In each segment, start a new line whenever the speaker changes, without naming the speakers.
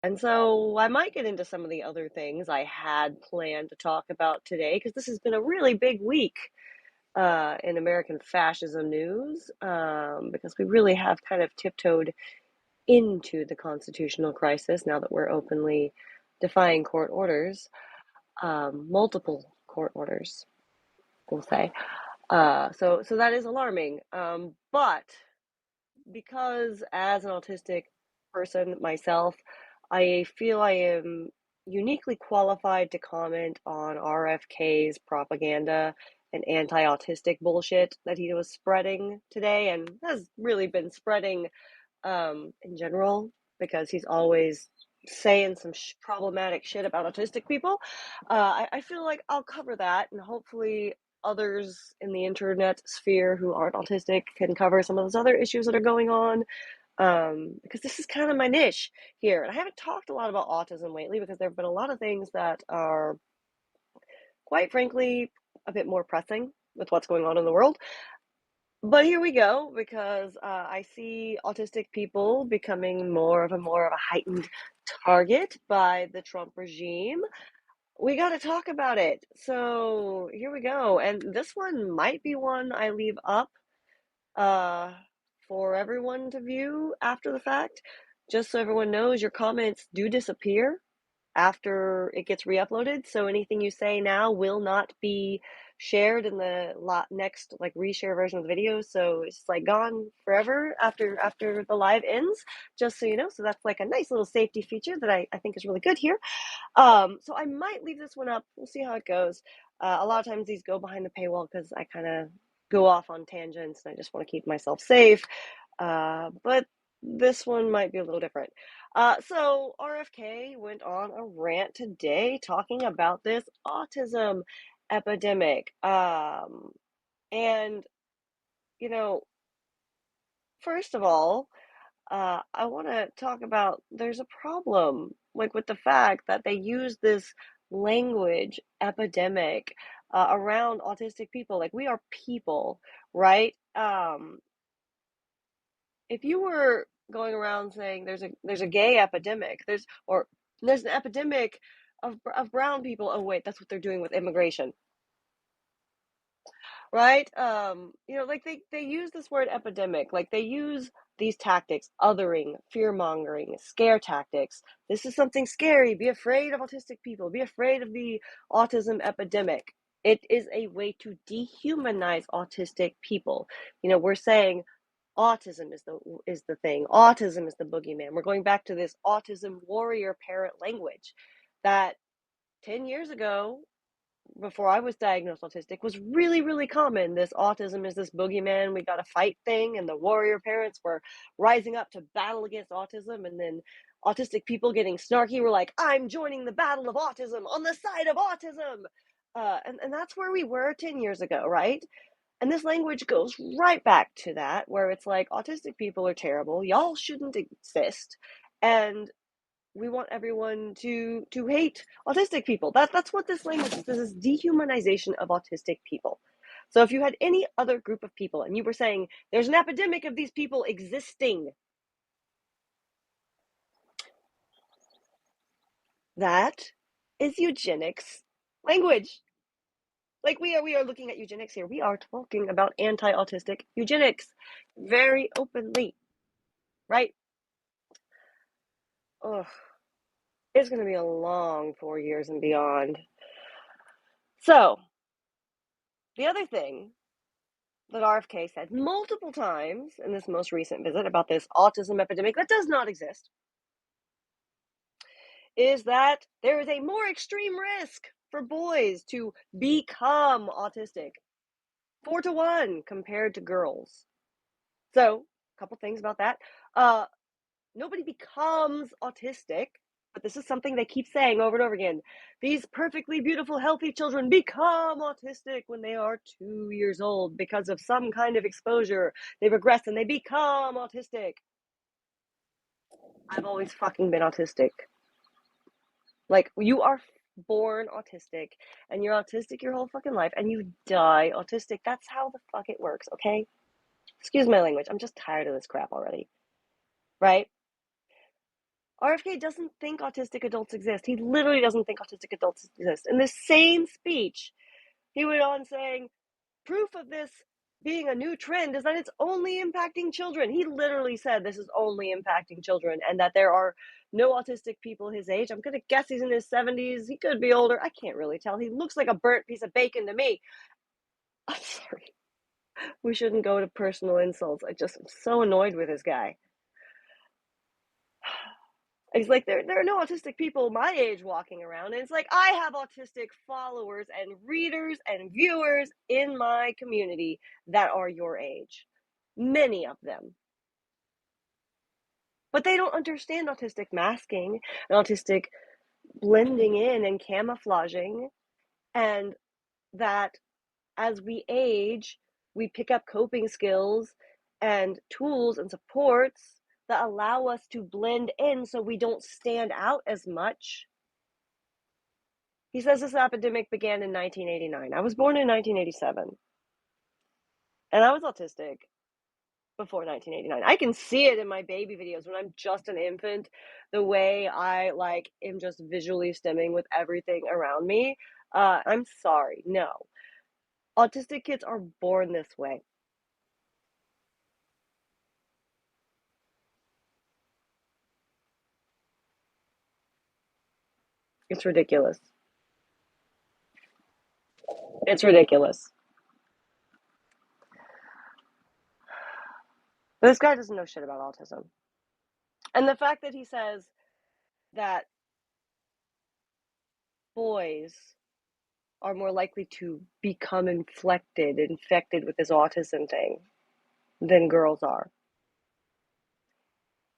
And so I might get into some of the other things I had planned to talk about today because this has been a really big week in American fascism news because we really have kind of tiptoed into the constitutional crisis now that we're openly defying court orders, multiple court orders, we'll say. So that is alarming. But because as an autistic person myself, I feel I am uniquely qualified to comment on RFK's propaganda and anti-autistic bullshit that he was spreading today and has really been spreading in general because he's always saying some problematic shit about autistic people. I feel like I'll cover that and hopefully others in the internet sphere who aren't autistic can cover some of those other issues that are going on because this is kind of my niche here. And I haven't talked a lot about autism lately because there have been a lot of things that are, quite frankly, a bit more pressing with what's going on in the world. But here we go, because I see autistic people becoming more of a heightened target by the Trump regime. We got to talk about it. So here we go, and this one might be one I leave up uh, for everyone to view after the fact, just so everyone knows your comments do disappear after it gets re-uploaded. So anything you say now will not be shared in the next like reshare version of the video. So it's like gone forever after the live ends, just so you know. So that's like a nice little safety feature that I think is really good here. So I might leave this one up. We'll see how it goes. A lot of times these go behind the paywall because I kind of go off on tangents and I just want to keep myself safe. But this one might be a little different. So RFK went on a rant today talking about this autism epidemic. And, you know, first of all, I want to talk about there's a problem like with the fact that they use this language epidemic around autistic people. Like we are people, right? If you were going around saying there's a gay epidemic, there's an epidemic of brown people. Oh wait, that's what they're doing with immigration, right? Like they use this word epidemic, like they use these tactics, othering, fear mongering, scare tactics. This is something scary. Be afraid of autistic people. Be afraid of the autism epidemic. It is a way to dehumanize autistic people. We're saying autism is the thing. Autism is the boogeyman. We're going back to this autism warrior parent language that 10 years ago, before I was diagnosed autistic, was really, really common. This autism is this boogeyman, we got to fight thing. And the warrior parents were rising up to battle against autism. And then autistic people getting snarky were like, I'm joining the battle of autism on the side of autism. And that's where we were 10 years ago, right? And this language goes right back to that, where it's like autistic people are terrible, y'all shouldn't exist, and we want everyone to hate autistic people. That's what this language is. This is dehumanization of autistic people. So if you had any other group of people and you were saying there's an epidemic of these people existing, that is eugenics language. Like we are looking at eugenics here. We are talking about anti-autistic eugenics very openly, right? Ugh, it's going to be a long 4 years and beyond. So, the other thing that RFK said multiple times in this most recent visit about this autism epidemic that does not exist is that there is a more extreme risk for boys to become autistic, 4 to 1 compared to girls. So, a couple things about that. Uh, Nobody becomes autistic, but this is something they keep saying over and over again. These perfectly beautiful, healthy children become autistic when they are 2 years old because of some kind of exposure. They regress and they become autistic. I've always fucking been autistic. Like, you are born autistic and you're autistic your whole fucking life and you die autistic. That's how the fuck it works, okay? Excuse my language. I'm just tired of this crap already, right? RFK doesn't think autistic adults exist. He literally doesn't think autistic adults exist. In the same speech, he went on saying, proof of this being a new trend is that it's only impacting children. He literally said this is only impacting children and that there are no autistic people his age. I'm going to guess he's in his 70s. He could be older. I can't really tell. He looks like a burnt piece of bacon to me. I'm sorry. We shouldn't go to personal insults. I'm so annoyed with this guy. It's like there are no autistic people my age walking around. And it's like I have autistic followers and readers and viewers in my community that are your age. Many of them. But they don't understand autistic masking and autistic blending in and camouflaging, and that as we age, we pick up coping skills and tools and supports that allow us to blend in so we don't stand out as much. He says this epidemic began in 1989. I was born in 1987, and I was autistic before 1989. I can see it in my baby videos when I'm just an infant, the way I am just visually stimming with everything around me. I'm sorry. No. Autistic kids are born this way. It's ridiculous. It's ridiculous. But this guy doesn't know shit about autism. And the fact that he says that boys are more likely to become infected with this autism thing than girls are.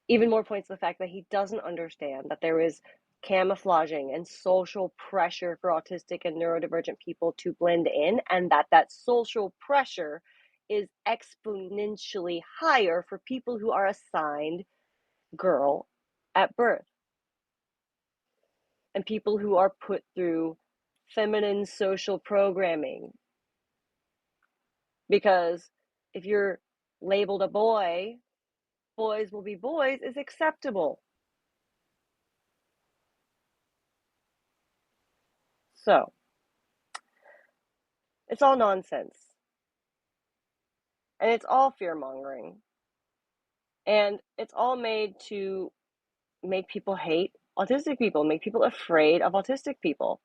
Even more points to the fact that he doesn't understand that there is camouflaging and social pressure for autistic and neurodivergent people to blend in, and that social pressure is exponentially higher for people who are assigned girl at birth and people who are put through feminine social programming. Because if you're labeled a boy, boys will be boys is acceptable. So, it's all nonsense. And it's all fear mongering. And it's all made to make people hate autistic people, make people afraid of autistic people.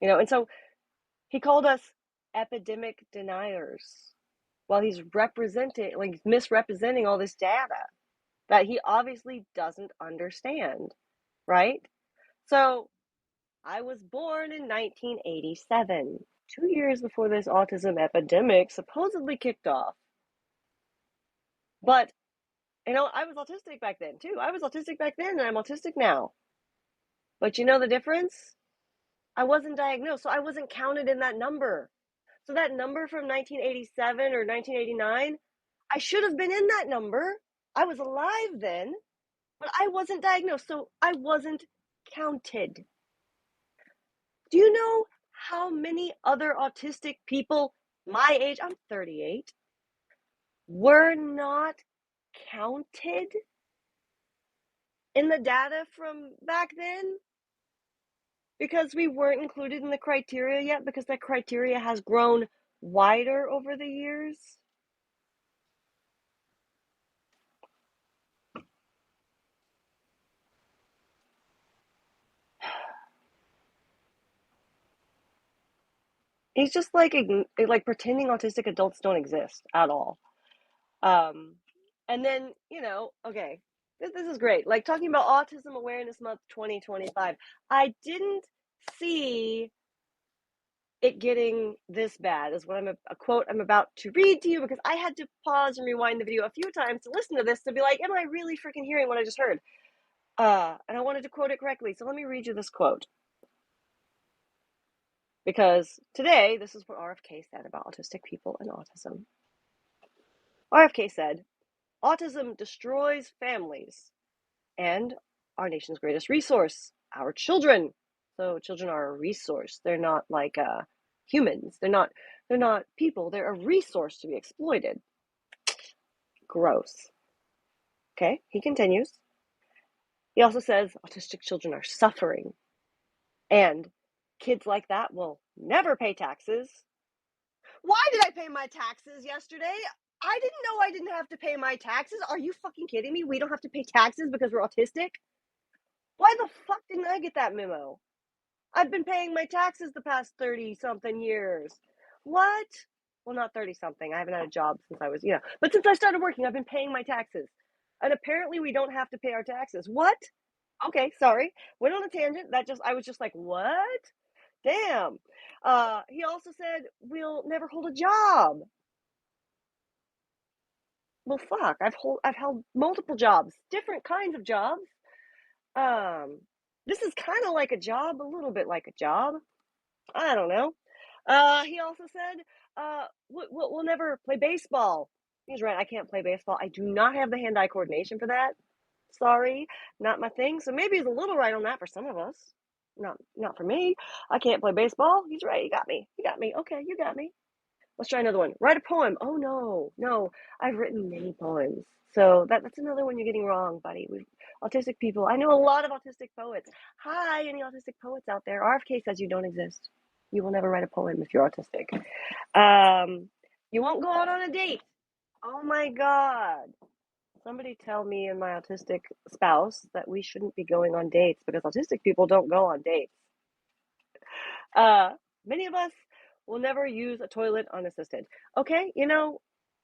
And so he called us epidemic deniers while he's misrepresenting all this data that he obviously doesn't understand, right? So I was born in 1987, 2 years before this autism epidemic supposedly kicked off. But, I was autistic back then too. I was autistic back then and I'm autistic now. But you know the difference? I wasn't diagnosed, so I wasn't counted in that number. So that number from 1987 or 1989, I should have been in that number. I was alive then, but I wasn't diagnosed, so I wasn't counted. Do you know how many other autistic people my age, I'm 38, were not counted in the data from back then? Because we weren't included in the criteria yet, because that criteria has grown wider over the years. He's just like pretending autistic adults don't exist at all. And then, okay, this is great. Like talking about Autism Awareness Month 2025. I didn't see it getting this bad is what a quote I'm about to read to you, because I had to pause and rewind the video a few times to listen to this to be like, am I really freaking hearing what I just heard? And I wanted to quote it correctly. So let me read you this quote. Because today, this is what RFK said about autistic people and autism. RFK said, autism destroys families and our nation's greatest resource, our children. So children are a resource. They're not like humans. They're not people. They're a resource to be exploited. Gross. Okay, he continues. He also says autistic children are suffering, and kids like that will never pay taxes. Why did I pay my taxes yesterday? I didn't know I didn't have to pay my taxes. Are you fucking kidding me? We don't have to pay taxes because we're autistic? Why the fuck didn't I get that memo? I've been paying my taxes the past 30 something years. What? Well, not 30 something. I haven't had a job since I was, but since I started working, I've been paying my taxes. And apparently we don't have to pay our taxes. What? Okay, sorry. Went on a tangent. I was just like, what? Damn. He also said we'll never hold a job. Well, fuck. I've held multiple jobs, different kinds of jobs. Um, this is kind of like a job, a little bit like a job. I don't know. He also said, we'll never play baseball. He's right. I can't play baseball. I do not have the hand-eye coordination for that. Sorry, not my thing. So maybe he's a little right on that for some of us. Not for me. I can't play baseball. He's right. You got me. You got me. Okay, you got me. Let's try another one. Write a poem. Oh no, no. I've written many poems. So that's another one you're getting wrong, buddy. We've autistic people. I know a lot of autistic poets. Hi, any autistic poets out there? RFK says you don't exist. You will never write a poem if you're autistic. You won't go out on a date. Oh my God. Somebody tell me and my autistic spouse that we shouldn't be going on dates because autistic people don't go on dates. Uh, Many of us will never use a toilet unassisted. Okay,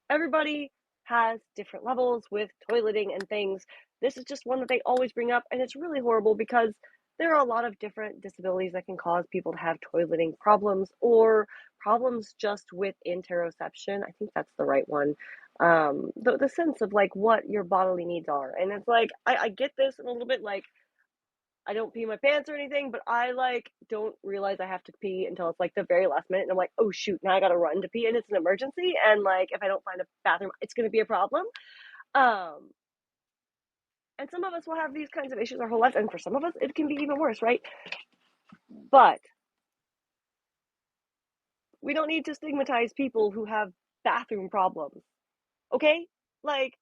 everybody has different levels with toileting and things. This is just one that they always bring up, and it's really horrible because there are a lot of different disabilities that can cause people to have toileting problems or problems just with interoception. I think that's the right one. The sense of like what your bodily needs are. And it's like, I get this and a little bit like, I don't pee my pants or anything, but I like don't realize I have to pee until it's like the very last minute. And I'm like, oh shoot, now I gotta run to pee and it's an emergency. And like if I don't find a bathroom, it's gonna be a problem. Um, and some of us will have these kinds of issues our whole life, and for some of us it can be even worse, right? But we don't need to stigmatize people who have bathroom problems. Okay? Like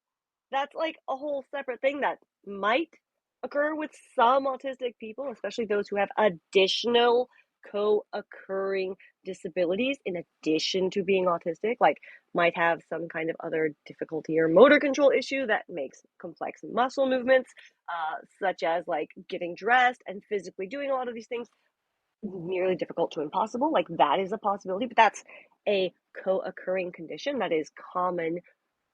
that's like a whole separate thing that might occur with some autistic people, especially those who have additional co-occurring disabilities in addition to being autistic, like might have some kind of other difficulty or motor control issue that makes complex muscle movements, such as like getting dressed and physically doing a lot of these things nearly difficult to impossible. Like that is a possibility, but that's a co-occurring condition that is common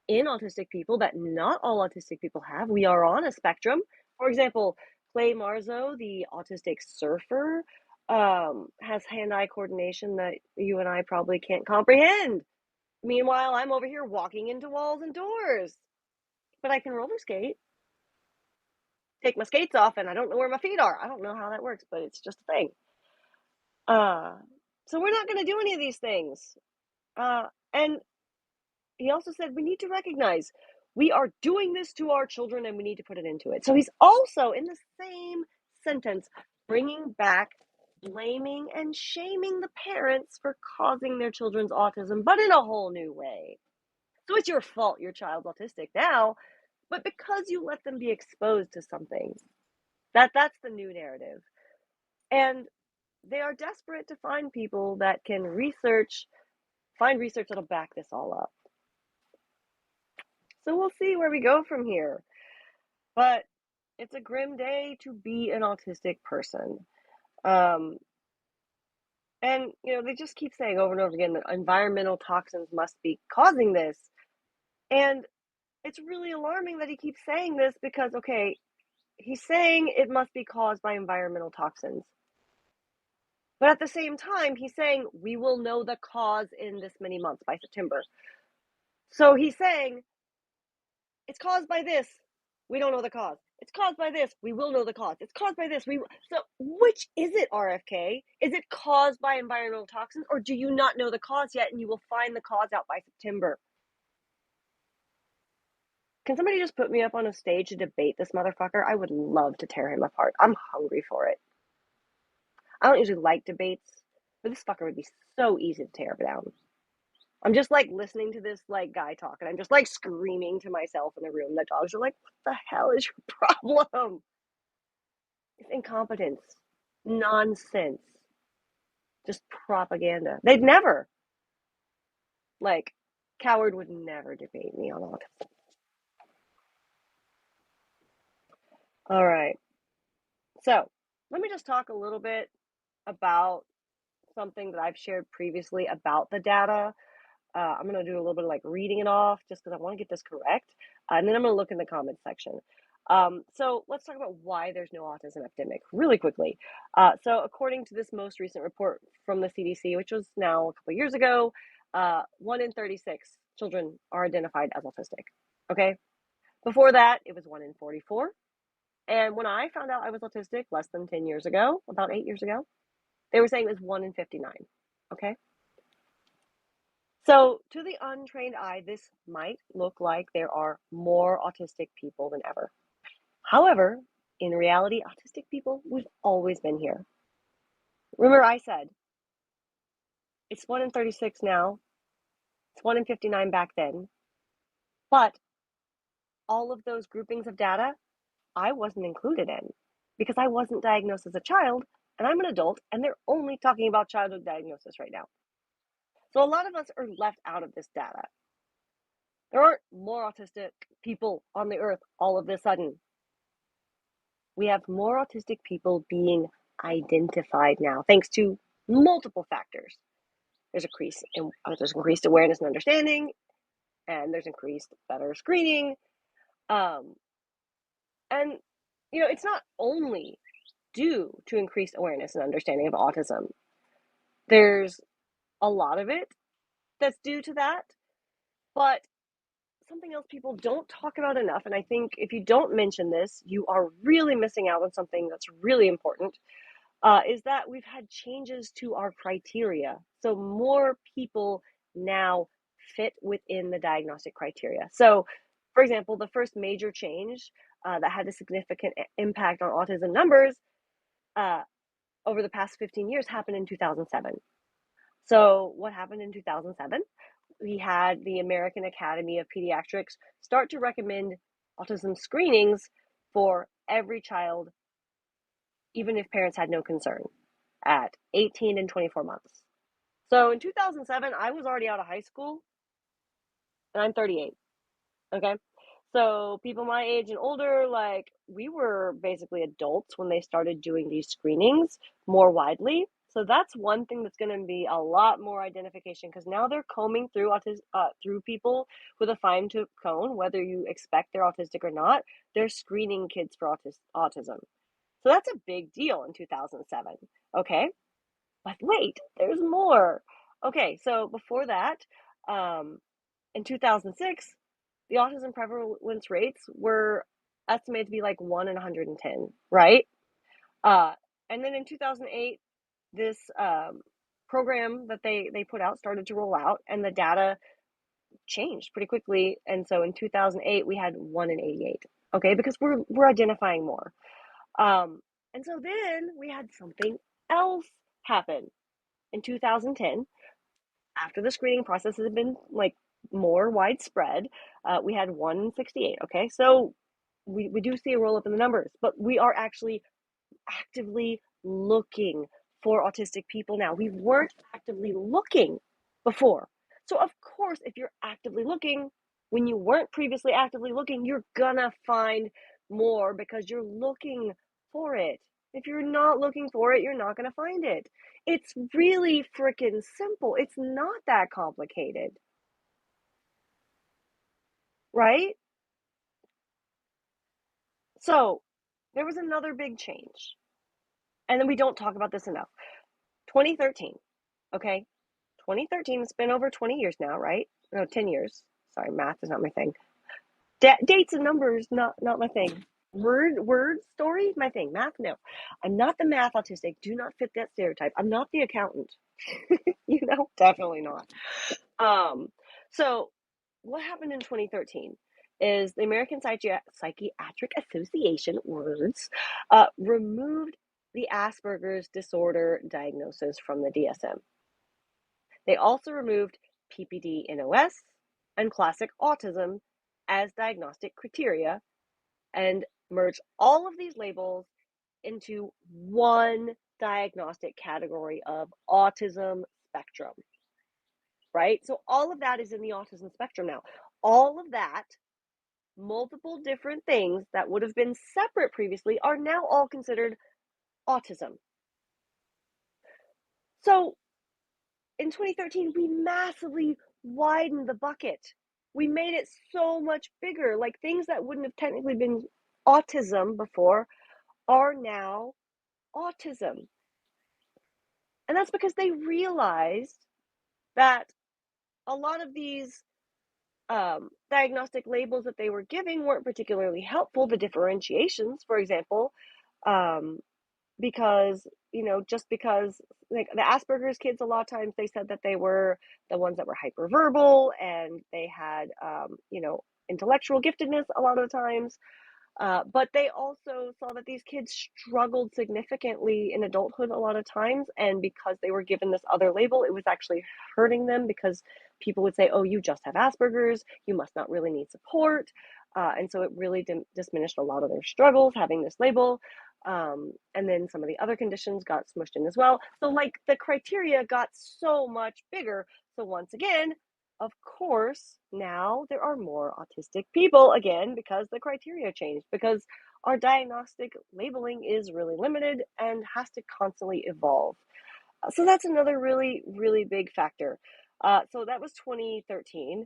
in autistic people that not all autistic people have. We are on a spectrum. For example, Clay Marzo, the autistic surfer, has hand-eye coordination that you and I probably can't comprehend. Meanwhile, I'm over here walking into walls and doors, but I can roller skate, take my skates off, and I don't know where my feet are. I don't know how that works, but it's just a thing. Uh, so we're not going to do any of these things. And he also said we need to recognize we are doing this to our children and we need to put it into it. So he's also in the same sentence bringing back blaming and shaming the parents for causing their children's autism, but in a whole new way. So it's your fault your child's autistic now, but because you let them be exposed to something. That's the new narrative. And they are desperate to find people that can find research that'll back this all up. So we'll see where we go from here. But it's a grim day to be an autistic person. Um, and, they just keep saying over and over again that environmental toxins must be causing this. And it's really alarming that he keeps saying this because, okay, he's saying it must be caused by environmental toxins. But at the same time, he's saying we will know the cause in this many months by September. So he's saying it's caused by this. We don't know the cause. It's caused by this. We will know the cause. It's caused by this. So which is it, RFK? Is it caused by environmental toxins, or do you not know the cause yet and you will find the cause out by September? Can somebody just put me up on a stage to debate this motherfucker? I would love to tear him apart. I'm hungry for it. I don't usually like debates, but this fucker would be so easy to tear down. I'm just like listening to this like guy talk, and I'm just like screaming to myself in the room. The dogs are like, "What the hell is your problem?" It's incompetence, nonsense, just propaganda. They'd never, like, Coward would never debate me on autism. All right. So let me just talk a little bit about something that I've shared previously about the data. I'm going to do a little bit of like reading it off just because I want to get this correct. And then I'm going to look in the comments section. So let's talk about why there's no autism epidemic really quickly. So according to this most recent report from the CDC, which was now a couple of years ago, 1 in 36 children are identified as autistic. Okay. Before that, it was 1 in 44. And when I found out I was autistic less than 10 years ago, about 8 years ago, they were saying it was 1 in 59. Okay. So, to the untrained eye, this might look like there are more autistic people than ever. However, in reality, autistic people, we've always been here. Remember, I said it's 1 in 36 now, it's 1 in 59 back then, but all of those groupings of data I wasn't included in because I wasn't diagnosed as a child and I'm an adult and they're only talking about childhood diagnosis right now. So, a lot of us are left out of this data. There aren't more autistic people on the earth all of a sudden. We have more autistic people being identified now, thanks to multiple factors. There's increased awareness and understanding, and there's increased better screening. Um, and it's not only due to increased awareness and understanding of autism. There's a lot of it that's due to that, but something else people don't talk about enough, and I think if you don't mention this, you are really missing out on something that's really important. Is that we've had changes to our criteria. So more people now fit within the diagnostic criteria. So, for example, the first major change that had a significant impact on autism numbers uh, over the past 15 years happened in 2007. So, what happened in 2007? We had the American Academy of Pediatrics start to recommend autism screenings for every child, even if parents had no concern, at 18 and 24 months. So in 2007, I was already out of high school and I'm 38. Okay. So people my age and older, like we were basically adults when they started doing these screenings more widely. So that's one thing that's going to be a lot more identification because now they're combing through through people with a fine tooth comb, whether you expect they're autistic or not. They're screening kids for autism. So that's a big deal in 2007. Okay. But wait, there's more. Okay, so before that, um, in 2006, the autism prevalence rates were estimated to be like 1 in 110, right? Uh, and then in 2008, this program that they put out started to roll out, and the data changed pretty quickly. And so in 2008, we had 1 in 88. Okay, because we're identifying more. And so then we had something else happen in 2010 after the screening process has been like more widespread. We had 168. Okay, so we do see a roll up in the numbers, but we are actually actively looking for autistic people now. We weren't actively looking before. So, of course, if you're actively looking, when you weren't previously actively looking, you're gonna find more because you're looking for it. If you're not looking for it, you're not gonna find it. It's really freaking simple. It's not that complicated, right? So, there was another big change, and then we don't talk about this enough. 2013, okay? 2013, it's been over 20 years now, right? No, 10 years. Sorry, math is not my thing. Dates and numbers, not my thing. Word story, my thing. Math, no. I'm not the math autistic. Do not fit that stereotype. I'm not the accountant. Definitely not. Um, so what happened in 2013 is the American Psychiatric Association, words, removed the Asperger's disorder diagnosis from the DSM. They also removed PPD-NOS and classic autism as diagnostic criteria and merged all of these labels into one diagnostic category of autism spectrum, right? So all of that is in the autism spectrum now. All of that, multiple different things that would have been separate previously, are now all considered autism. So in 2013, we massively widened the bucket. We made it so much bigger. Like things that wouldn't have technically been autism before are now autism. And that's because they realized that a lot of these diagnostic labels that they were giving weren't particularly helpful. The differentiations, for example, um, because just because like the Asperger's kids, a lot of times they said that they were the ones that were hyperverbal and they had intellectual giftedness a lot of the times. But they also saw that these kids struggled significantly in adulthood a lot of times. And because they were given this other label, it was actually hurting them because people would say, oh, you just have Asperger's, you must not really need support. And so it really diminished a lot of their struggles having this label. And then some of the other conditions got smushed in as well. So, like, the criteria got so much bigger. So, once again, of course, now there are more autistic people again because the criteria changed, because our diagnostic labeling is really limited and has to constantly evolve. So that's another really, really big factor. So that was 2013.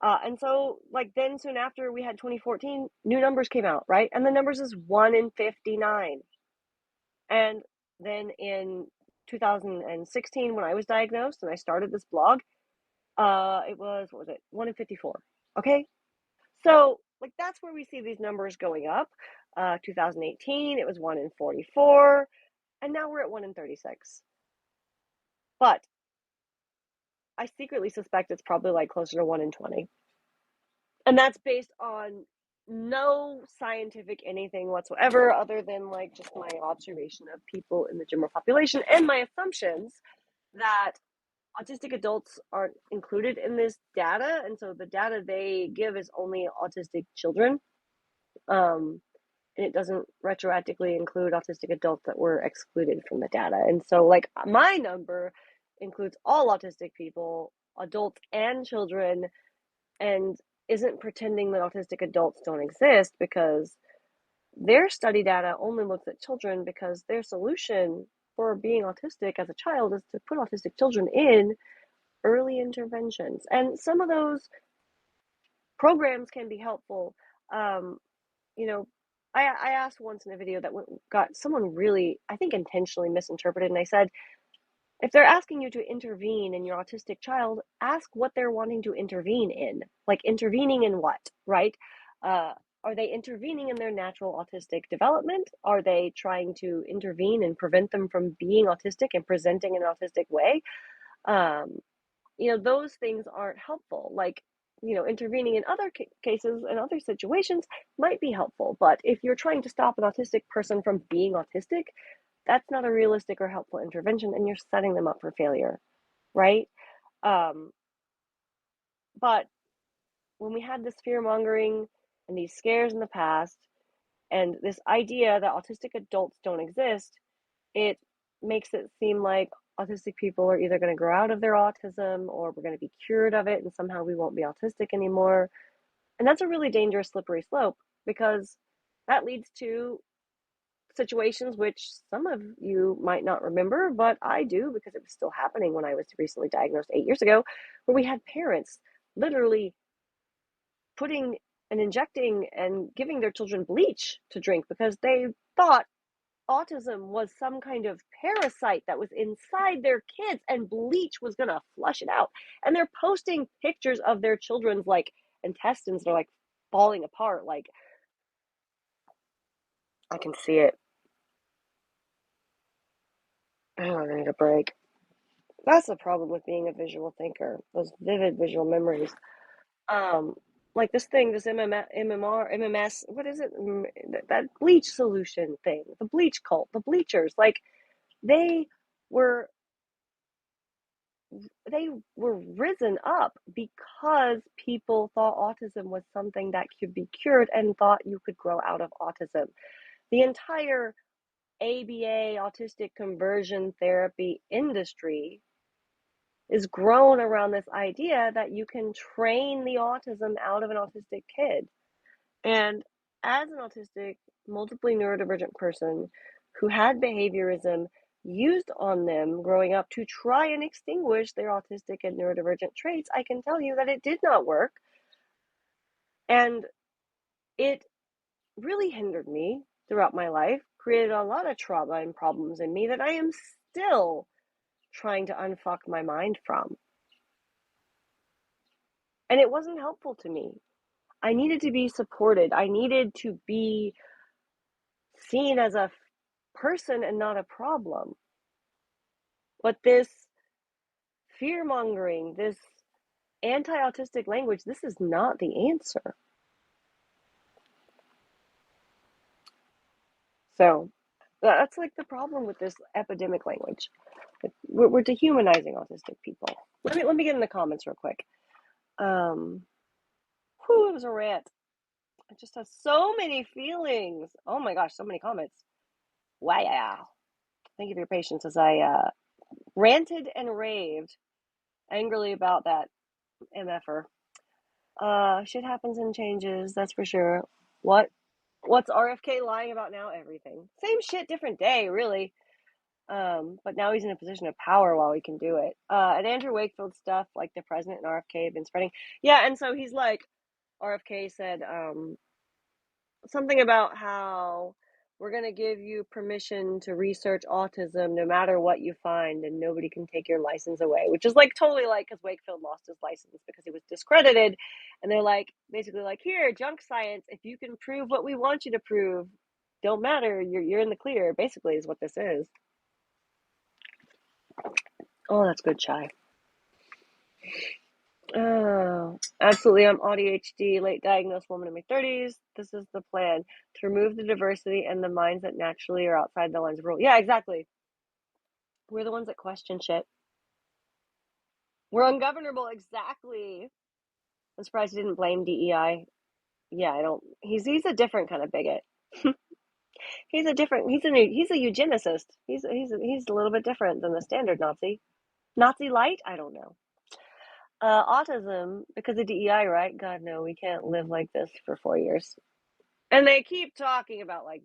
And so, like, then soon after we had 2014, new numbers came out, right? And the numbers is 1 in 59. And then in 2016, when I was diagnosed and I started this blog, it was, what was it? 1 in 54. Okay. So, like, that's where we see these numbers going up. 2018, it was 1 in 44. And now we're at 1 in 36. But I secretly suspect it's probably like closer to 1 in 20. And that's based on no scientific anything whatsoever, other than like just my observation of people in the general population and my assumptions that autistic adults aren't included in this data, and so the data they give is only autistic children, and it doesn't retroactively include autistic adults that were excluded from the data. And so, like, my number includes all autistic people, adults and children, and isn't pretending that autistic adults don't exist, because their study data only looks at children, because their solution for being autistic as a child is to put autistic children in early interventions. And some of those programs can be helpful. Um, you know, I asked once in a video that got someone really, I think, intentionally misinterpreted. And I said, if they're asking you to intervene in your autistic child, ask what they're wanting to intervene in. Like, intervening in what, right? Uh, are they intervening in their natural autistic development? Are they trying to intervene and prevent them from being autistic and presenting in an autistic way? Um, those things aren't helpful. Like, intervening in other cases and other situations might be helpful. But if you're trying to stop an autistic person from being autistic, that's not a realistic or helpful intervention, and you're setting them up for failure, right? Um, but when we had this fear mongering and these scares in the past, and this idea that autistic adults don't exist, it makes it seem like autistic people are either going to grow out of their autism, or we're going to be cured of it and somehow we won't be autistic anymore. And that's a really dangerous slippery slope, because that leads to situations which some of you might not remember, but I do, because it was still happening when I was recently diagnosed 8 years ago, where we had parents literally putting and injecting and giving their children bleach to drink because they thought autism was some kind of parasite that was inside their kids and bleach was going to flush it out. And they're posting pictures of their children's, like, intestines, they're like falling apart. Like, I can see it. Oh, I need a break. That's the problem with being a visual thinker, those vivid visual memories. Um, like this thing, this MMS, what is it? That bleach solution thing, the bleach cult, the bleachers, like, they were they were risen up because people thought autism was something that could be cured and thought you could grow out of autism. The entire ABA, autistic conversion therapy industry is grown around this idea that you can train the autism out of an autistic kid. And as an autistic, multiply neurodivergent person who had behaviorism used on them growing up to try and extinguish their autistic and neurodivergent traits, I can tell you that it did not work. And it really hindered me throughout my life, created a lot of trauma and problems in me that I am still trying to unfuck my mind from. And it wasn't helpful to me. I needed to be supported. I needed to be seen as a person and not a problem. But this fear mongering, this anti autistic language, this is not the answer. So that's like the problem with this epidemic language. We're dehumanizing autistic people. Let me get in the comments real quick. It was a rant. I just have so many feelings. Oh my gosh, so many comments. Wow. Thank you for your patience as I ranted and raved angrily about that MFer. Shit happens and changes, that's for sure. What's RFK lying about now? Everything. Same shit, different day, really. But now he's in a position of power while he can do it. And Andrew Wakefield stuff, like the president and RFK have been spreading. Yeah, and so he's like, RFK said something about how we're going to give you permission to research autism no matter what you find, and nobody can take your license away, which is like totally like because Wakefield lost his license because he was discredited. And they're like, basically, like, here, junk science, if you can prove what we want you to prove, don't matter, you're in the clear, basically, is what this is. Oh, that's good chai. Oh, absolutely. I'm ADHD, late diagnosed woman in my 30s. This is the plan to remove the diversity and the minds that naturally are outside the lines of rule. Yeah, exactly. We're the ones that question shit. We're ungovernable. Exactly. I'm surprised he didn't blame DEI. Yeah, I don't. He's a different kind of bigot. He's a eugenicist. He's a little bit different than the standard Nazi. Nazi light? I don't know. Autism, because of DEI, right? God, no, we can't live like this for 4 years. And they keep talking about, like,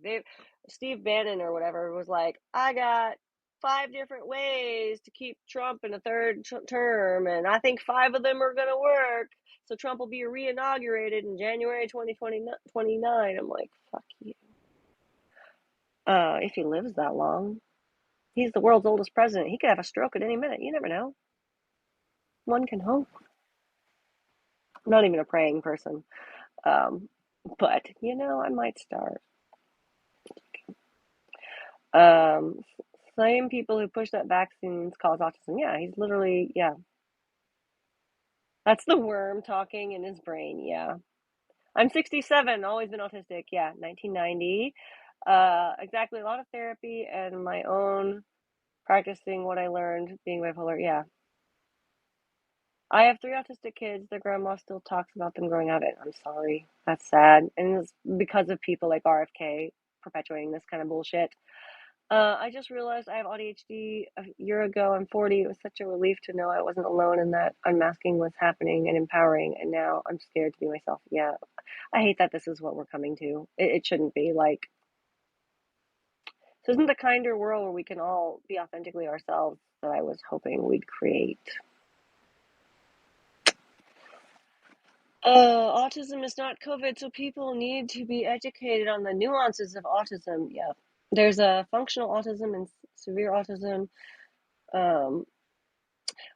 Steve Bannon or whatever was like, I got 5 different ways to keep Trump in a third term, and I think 5 of them are going to work. So Trump will be re-inaugurated in January 2029. I'm like, fuck you. If he lives that long. He's the world's oldest president. He could have a stroke at any minute. You never know. One can hope. I'm not even a praying person. But, I might start. Same people who push that vaccines cause autism. Yeah, he's literally, yeah. That's the worm talking in his brain, yeah. I'm 67, always been autistic, yeah, 1990. Exactly, a lot of therapy and my own practicing what I learned being bipolar, yeah. I have 3 autistic kids. Their grandma still talks about them growing out of it. I'm sorry. That's sad. And it's because of people like RFK perpetuating this kind of bullshit. I just realized I have ADHD a year ago. I'm 40. It was such a relief to know I wasn't alone and that unmasking was happening and empowering. And now I'm scared to be myself. Yeah, I hate that this is what we're coming to. It shouldn't be like, this isn't the kinder world where we can all be authentically ourselves that I was hoping we'd create. Autism is not COVID, so people need to be educated on the nuances of autism. Yeah, there's a functional autism and severe autism.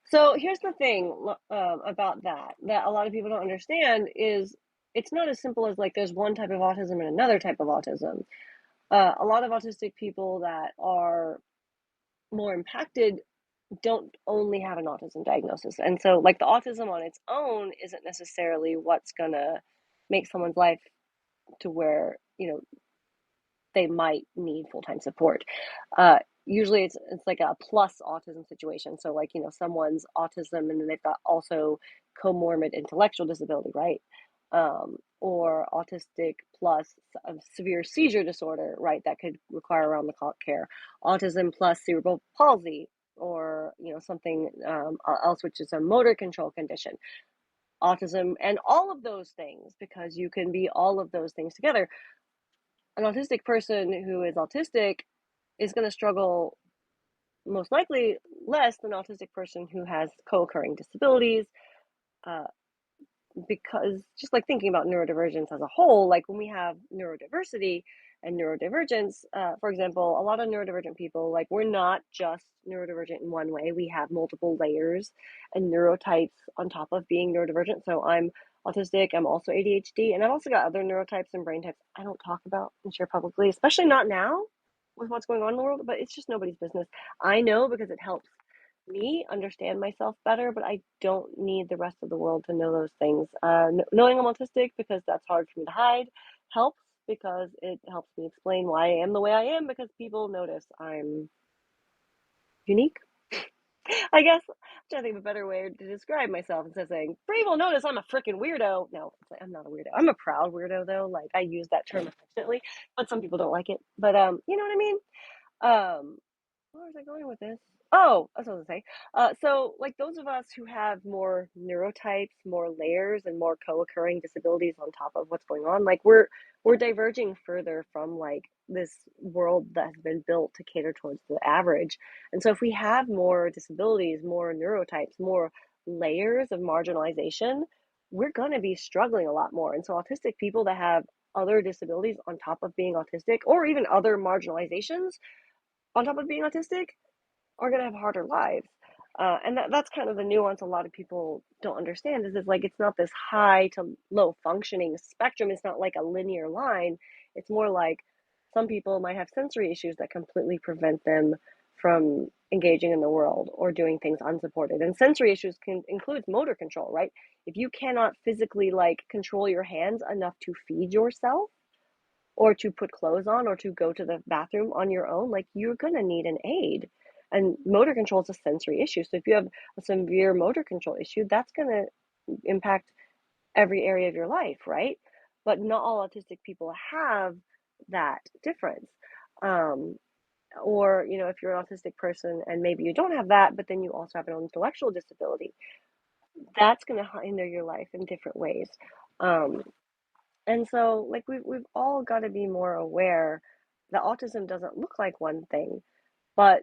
So here's the thing about that a lot of people don't understand is it's not as simple as like there's one type of autism and another type of autism. A lot of autistic people that are more impacted don't only have an autism diagnosis. And so like the autism on its own isn't necessarily what's gonna make someone's life to where, they might need full-time support. Usually it's like a plus autism situation. So like, someone's autism and then they've got also comorbid intellectual disability, right? or autistic plus a severe seizure disorder, right? That could require around the clock care. Autism plus cerebral palsy, or something else, which is a motor control condition. Autism and all of those things, because you can be all of those things together. An autistic person who is autistic is going to struggle most likely less than an autistic person who has co-occurring disabilities, uh, because just like thinking about neurodivergence as a whole, like when we have neurodiversity and neurodivergence, for example, a lot of neurodivergent people, like we're not just neurodivergent in one way. We have multiple layers and neurotypes on top of being neurodivergent. So I'm autistic, I'm also ADHD, and I've also got other neurotypes and brain types I don't talk about and share publicly, especially not now with what's going on in the world, but it's just nobody's business. I know because it helps me understand myself better, but I don't need the rest of the world to know those things. Knowing I'm autistic, because that's hard for me to hide, helps, because it helps me explain why I am the way I am, because people notice I'm unique. I guess I'm trying to think of a better way to describe myself instead of saying, people notice I'm a freaking weirdo. No, I'm not a weirdo. I'm a proud weirdo, though. Like, I use that term affectionately, but some people don't like it. But, you know what I mean? Um, where was I going with this? Oh, that's what I was gonna say. So, like those of us who have more neurotypes, more layers, and more co-occurring disabilities on top of what's going on, like we're diverging further from like this world that has been built to cater towards the average. And so, if we have more disabilities, more neurotypes, more layers of marginalization, we're gonna be struggling a lot more. And so, autistic people that have other disabilities on top of being autistic, or even other marginalizations on top of being autistic, are going to have harder lives. And that's kind of the nuance a lot of people don't understand, is it's like it's not this high to low functioning spectrum. It's not like a linear line. It's more like some people might have sensory issues that completely prevent them from engaging in the world or doing things unsupported. And sensory issues can include motor control, right? If you cannot physically like control your hands enough to feed yourself, or to put clothes on, or to go to the bathroom on your own, like you're gonna need an aid. And motor control is a sensory issue. So if you have a severe motor control issue, that's gonna impact every area of your life, right? But not all autistic people have that difference. Um, or, if you're an autistic person and maybe you don't have that, but then you also have an intellectual disability, that's going to hinder your life in different ways. Um, and so, like, we've all got to be more aware that autism doesn't look like one thing, but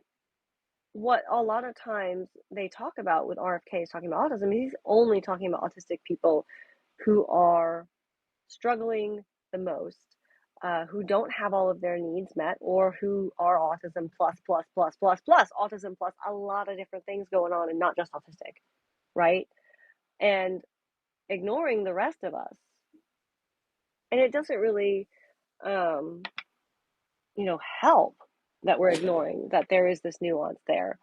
what a lot of times they talk about with RFK is talking about autism, he's only talking about autistic people who are struggling the most, who don't have all of their needs met, or who are autism plus, plus, plus, plus, plus, autism plus a lot of different things going on, and not just autistic, right? And ignoring the rest of us. And it doesn't really, um, help that we're ignoring that there is this nuance there.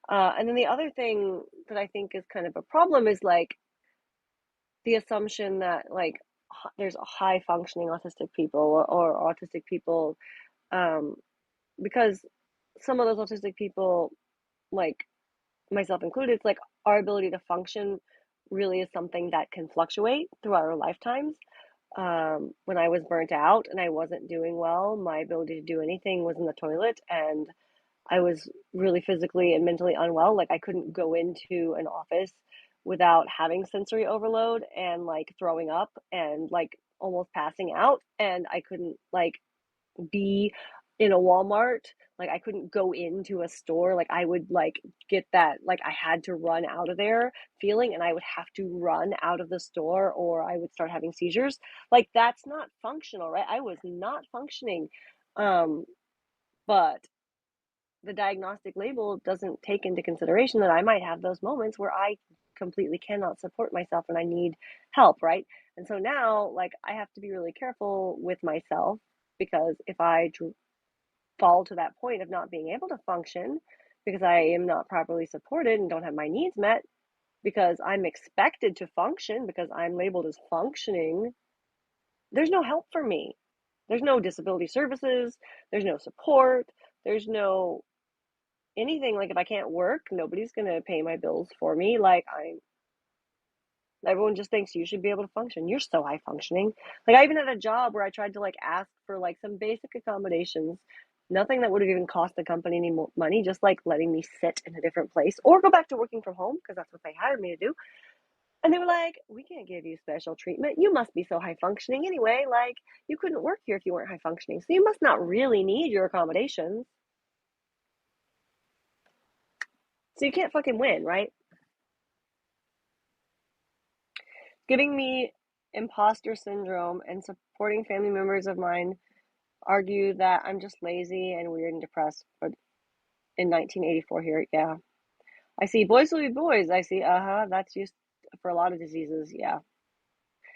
And then the other thing that I think is kind of a problem is like the assumption that like there's high functioning autistic people, or autistic people, um, because some of those autistic people, like myself included, it's like our ability to function really is something that can fluctuate throughout our lifetimes. When I was burnt out and I wasn't doing well, my ability to do anything was in the toilet, and I was really physically and mentally unwell. Like I couldn't go into an office without having sensory overload and like throwing up and like almost passing out. And I couldn't like be in a Walmart. Like I couldn't go into a store. Like I would like get that, like I had to run out of there feeling, and I would have to run out of the store or I would start having seizures. Like that's not functional, right? I was not functioning. Um, but the diagnostic label doesn't take into consideration that I might have those moments where I completely cannot support myself and I need help, right? And so now, like, I have to be really careful with myself, because if I fall to that point of not being able to function because I am not properly supported and don't have my needs met, because I'm expected to function because I'm labeled as functioning, there's no help for me. There's no disability services, there's no support, there's no anything. Like if I can't work, nobody's gonna pay my bills for me. Like Everyone just thinks you should be able to function. You're so high functioning. Like, I even had a job where I tried to, like, ask for, like, some basic accommodations, nothing that would have even cost the company any more money, just, like, letting me sit in a different place or go back to working from home because that's what they hired me to do. And they were like, "We can't give you special treatment. You must be so high functioning anyway. Like, you couldn't work here if you weren't high functioning. So you must not really need your accommodations. So you can't fucking win, right?" Giving me imposter syndrome and supporting family members of mine argue that I'm just lazy and weird and depressed. But in 1984 here, yeah. I see boys will be boys. I see, that's used for a lot of diseases, yeah.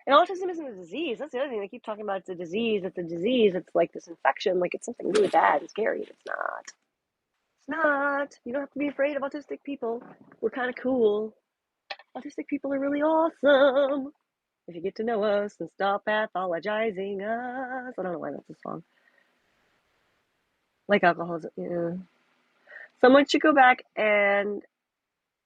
And autism isn't a disease. That's the other thing. They keep talking about it's a disease. It's a disease. It's like this infection. Like it's something really bad and scary. It's not. It's not. You don't have to be afraid of autistic people. We're kind of cool. Autistic people are really awesome. If you get to know us and stop pathologizing us. I don't know why that's a song. Like alcoholism. Yeah. Someone should go back and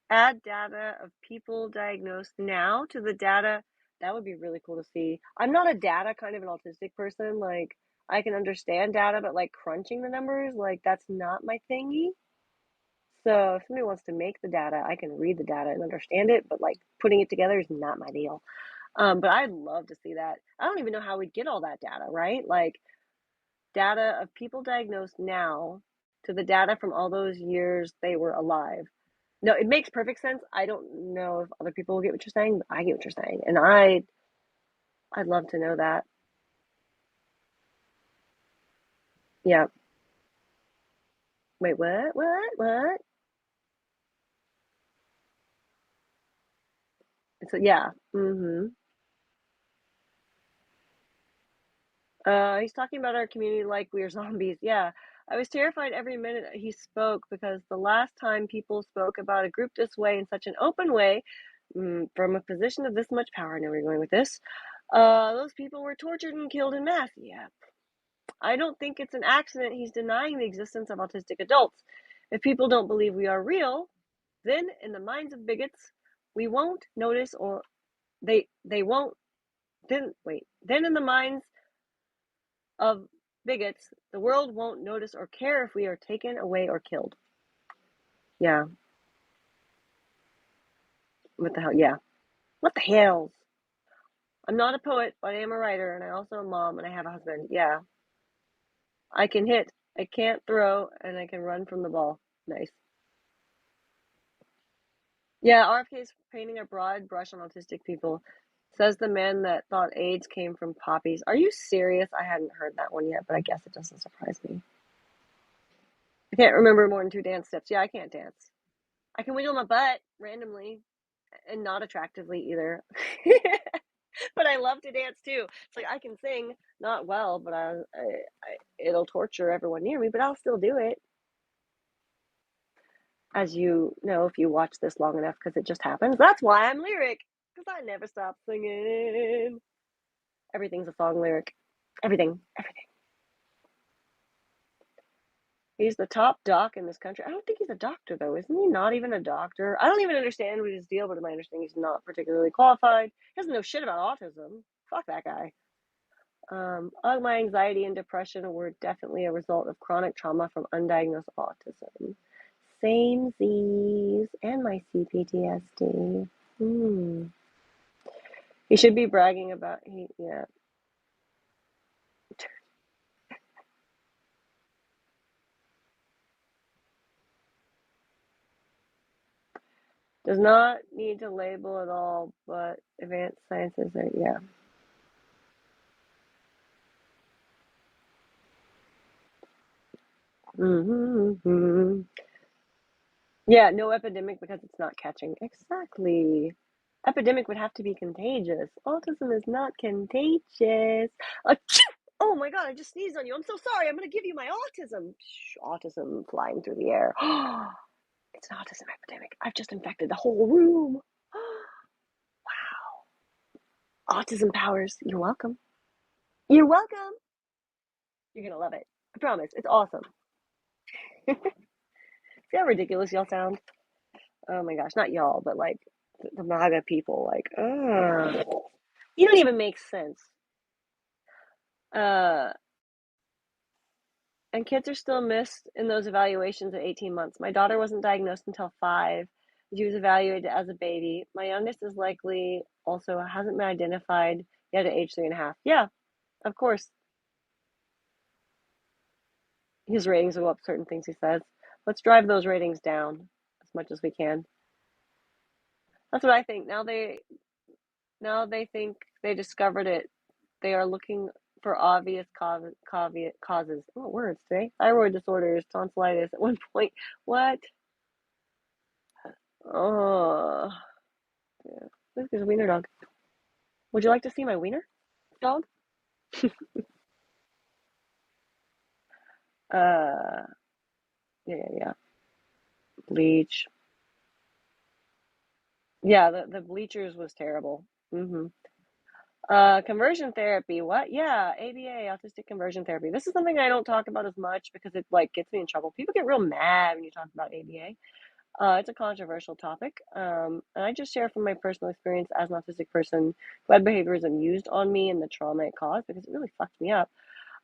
add data of people diagnosed now to the data. That would be really cool to see. I'm not a data kind of an autistic person. Like, I can understand data, but like crunching the numbers, like that's not my thingy. So if somebody wants to make the data, I can read the data and understand it, but like putting it together is not my deal. But I'd love to see that. I don't even know how we'd get all that data, right? Like data of people diagnosed now to the data from all those years they were alive. No, it makes perfect sense. I don't know if other people will get what you're saying, but I get what you're saying. And I'd love to know that. Yeah. Wait, what? What? What? So yeah. Mm-hmm. He's talking about our community like we're zombies. Yeah. I was terrified every minute he spoke because the last time people spoke about a group this way in such an open way, from a position of this much power, I know where you're going with this. Those people were tortured and killed in mass. Yeah. I don't think it's an accident he's denying the existence of autistic adults. If people don't believe we are real, then in the minds of bigots, we won't notice or they won't then in the minds of bigots, the world won't notice or care if we are taken away or killed. Yeah. What the hell? Yeah. What the hells? I'm not a poet, but I am a writer, and I also am a mom, and I have a husband. Yeah. I can hit, I can't throw, and I can run from the ball. Nice. Yeah, RFK is painting a broad brush on autistic people. Says the man that thought AIDS came from poppies. Are you serious? I hadn't heard that one yet, but I guess it doesn't surprise me. I can't remember more than two dance steps. Yeah, I can't dance. I can wiggle my butt randomly and not attractively either. But I love to dance too. It's like I can sing, not well, but it'll torture everyone near me, but I'll still do it. As you know, if you watch this long enough, because it just happens. That's why I'm lyric, because I never stop singing. Everything's a song lyric. Everything, everything. He's the top doc in this country. I don't think he's a doctor, though. Isn't he not even a doctor? I don't even understand what his deal, but in my understanding, he's not particularly qualified. He doesn't know shit about autism. Fuck that guy. My anxiety and depression were definitely a result of chronic trauma from undiagnosed autism. Same Z's and my CPTSD. Hmm. He should be bragging about yeah. Does not need to label at all, but advanced sciences are yeah. Mm-hmm. Yeah, no epidemic because it's not catching. Exactly. Epidemic would have to be contagious. Autism is not contagious. Achoo! Oh my god, I just sneezed on you. I'm so sorry. I'm going to give you my autism. Autism flying through the air. It's an autism epidemic. I've just infected the whole room. Wow. Autism powers. You're welcome. You're welcome. You're going to love it. I promise. It's awesome. See how ridiculous y'all sound? Oh my gosh. Not y'all, but like the MAGA people, like, you don't even make sense. Uh, and kids are still missed in those evaluations at 18 months. My daughter wasn't diagnosed until 5. She was evaluated as a baby. My youngest is likely also hasn't been identified yet at age 3.5. Yeah, of course. His ratings will go up, certain things he says. Let's drive those ratings down as much as we can. That's what I think. Now they think they discovered it. They are looking for obvious causes. Oh, words today. Thyroid disorders, tonsillitis. At one point, what? Oh, yeah. This is a wiener dog. Would you like to see my wiener dog? Uh, yeah, yeah, yeah. Bleach. Yeah, the bleachers was terrible. Mm-hmm. Conversion therapy. What? Yeah, ABA, autistic conversion therapy. This is something I don't talk about as much because it like gets me in trouble. People get real mad when you talk about ABA. It's a controversial topic. And I just share from my personal experience as an autistic person who had behaviorism used on me and the trauma it caused because it really fucked me up.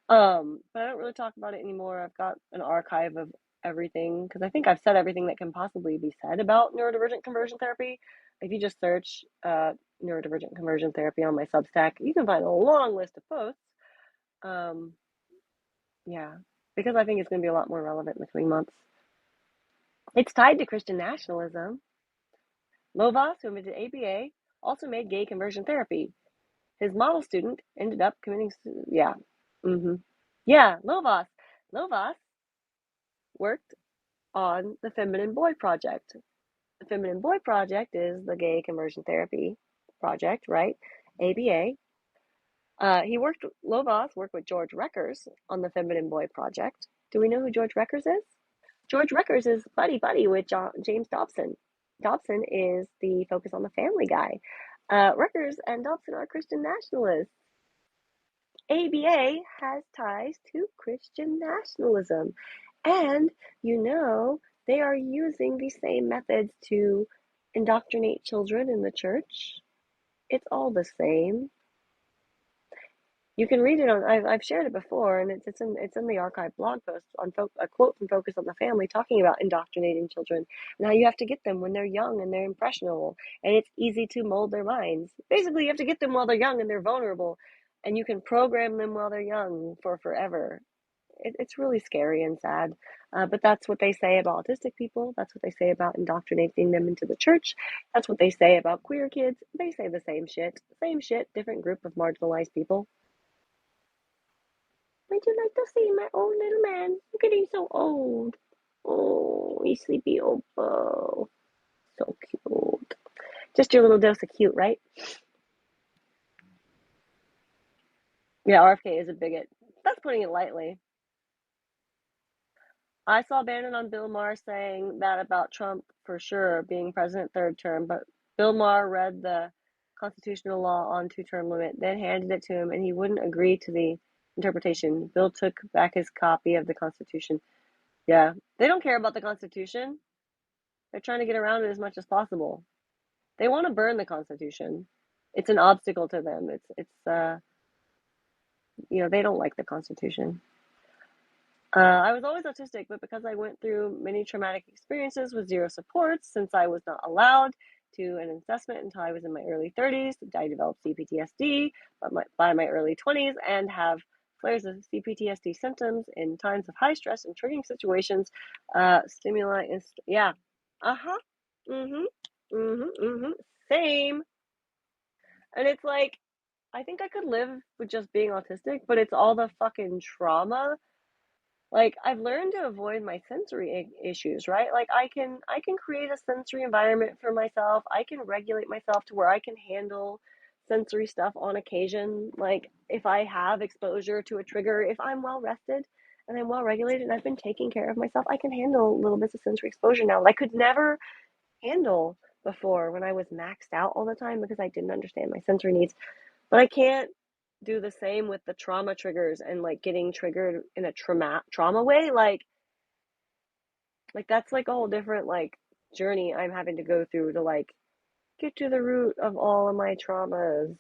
But I don't really talk about it anymore. I've got an archive of everything because I think I've said everything that can possibly be said about neurodivergent conversion therapy. If you just search neurodivergent conversion therapy on my Substack, you can find a long list of posts. Um, yeah, because I think it's going to be a lot more relevant in the coming months. It's tied to Christian nationalism. Lovas, who invented ABA, also made gay conversion therapy. His model student ended up committing. Yeah, yeah, Lovas. Lovas worked on the Feminine Boy Project. The Feminine Boy Project is the gay conversion therapy project, right? ABA. Lovas worked with George Reckers on the Feminine Boy Project. Do we know who George Reckers is? George Reckers is buddy with James Dobson. Dobson is the Focus on the Family guy. Reckers and Dobson are Christian nationalists. ABA has ties to Christian nationalism. And, you know, they are using the same methods to indoctrinate children in the church. It's all the same. You can read it on. I've shared it before, and it's in the archive blog post on a quote from Focus on the Family talking about indoctrinating children and how you have to get them when they're young and they're impressionable, and it's easy to mold their minds. Basically, you have to get them while they're young and they're vulnerable, and you can program them while they're young for forever. It's really scary and sad, but that's what they say about autistic people. That's what they say about indoctrinating them into the church. That's what they say about queer kids. They say the same shit, different group of marginalized people. Would you like to see my old little man? Look at he's so old. Oh, he's sleepy old Bo. So cute. Just your little dose of cute, right? Yeah, RFK is a bigot. That's putting it lightly. I saw Bannon on Bill Maher saying that about Trump for sure being president third term, but Bill Maher read the constitutional law on 2-term limit, then handed it to him, and he wouldn't agree to the interpretation. Bill took back his copy of the Constitution. Yeah, they don't care about the Constitution. They're trying to get around it as much as possible. They want to burn the Constitution. It's an obstacle to them. They don't like the Constitution. I was always autistic, but because I went through many traumatic experiences with zero supports, since I was not allowed to an assessment until I was in my early 30s, I developed CPTSD by my early 20s and have flares of CPTSD symptoms in times of high stress and triggering situations. Stimuli is, yeah. Uh-huh. Mm-hmm. Mm-hmm. Mm-hmm. Same. And it's like, I think I could live with just being autistic, but it's all the fucking trauma. Like, I've learned to avoid my sensory issues, right? Like I can create a sensory environment for myself. I can regulate myself to where I can handle sensory stuff on occasion. Like if I have exposure to a trigger, if I'm well rested and I'm well regulated and I've been taking care of myself, I can handle little bits of sensory exposure now that I could never handle before when I was maxed out all the time because I didn't understand my sensory needs. But I can't do the same with the trauma triggers and like getting triggered in a trauma way. Like that's like a whole different like journey I'm having to go through to like get to the root of all of my traumas.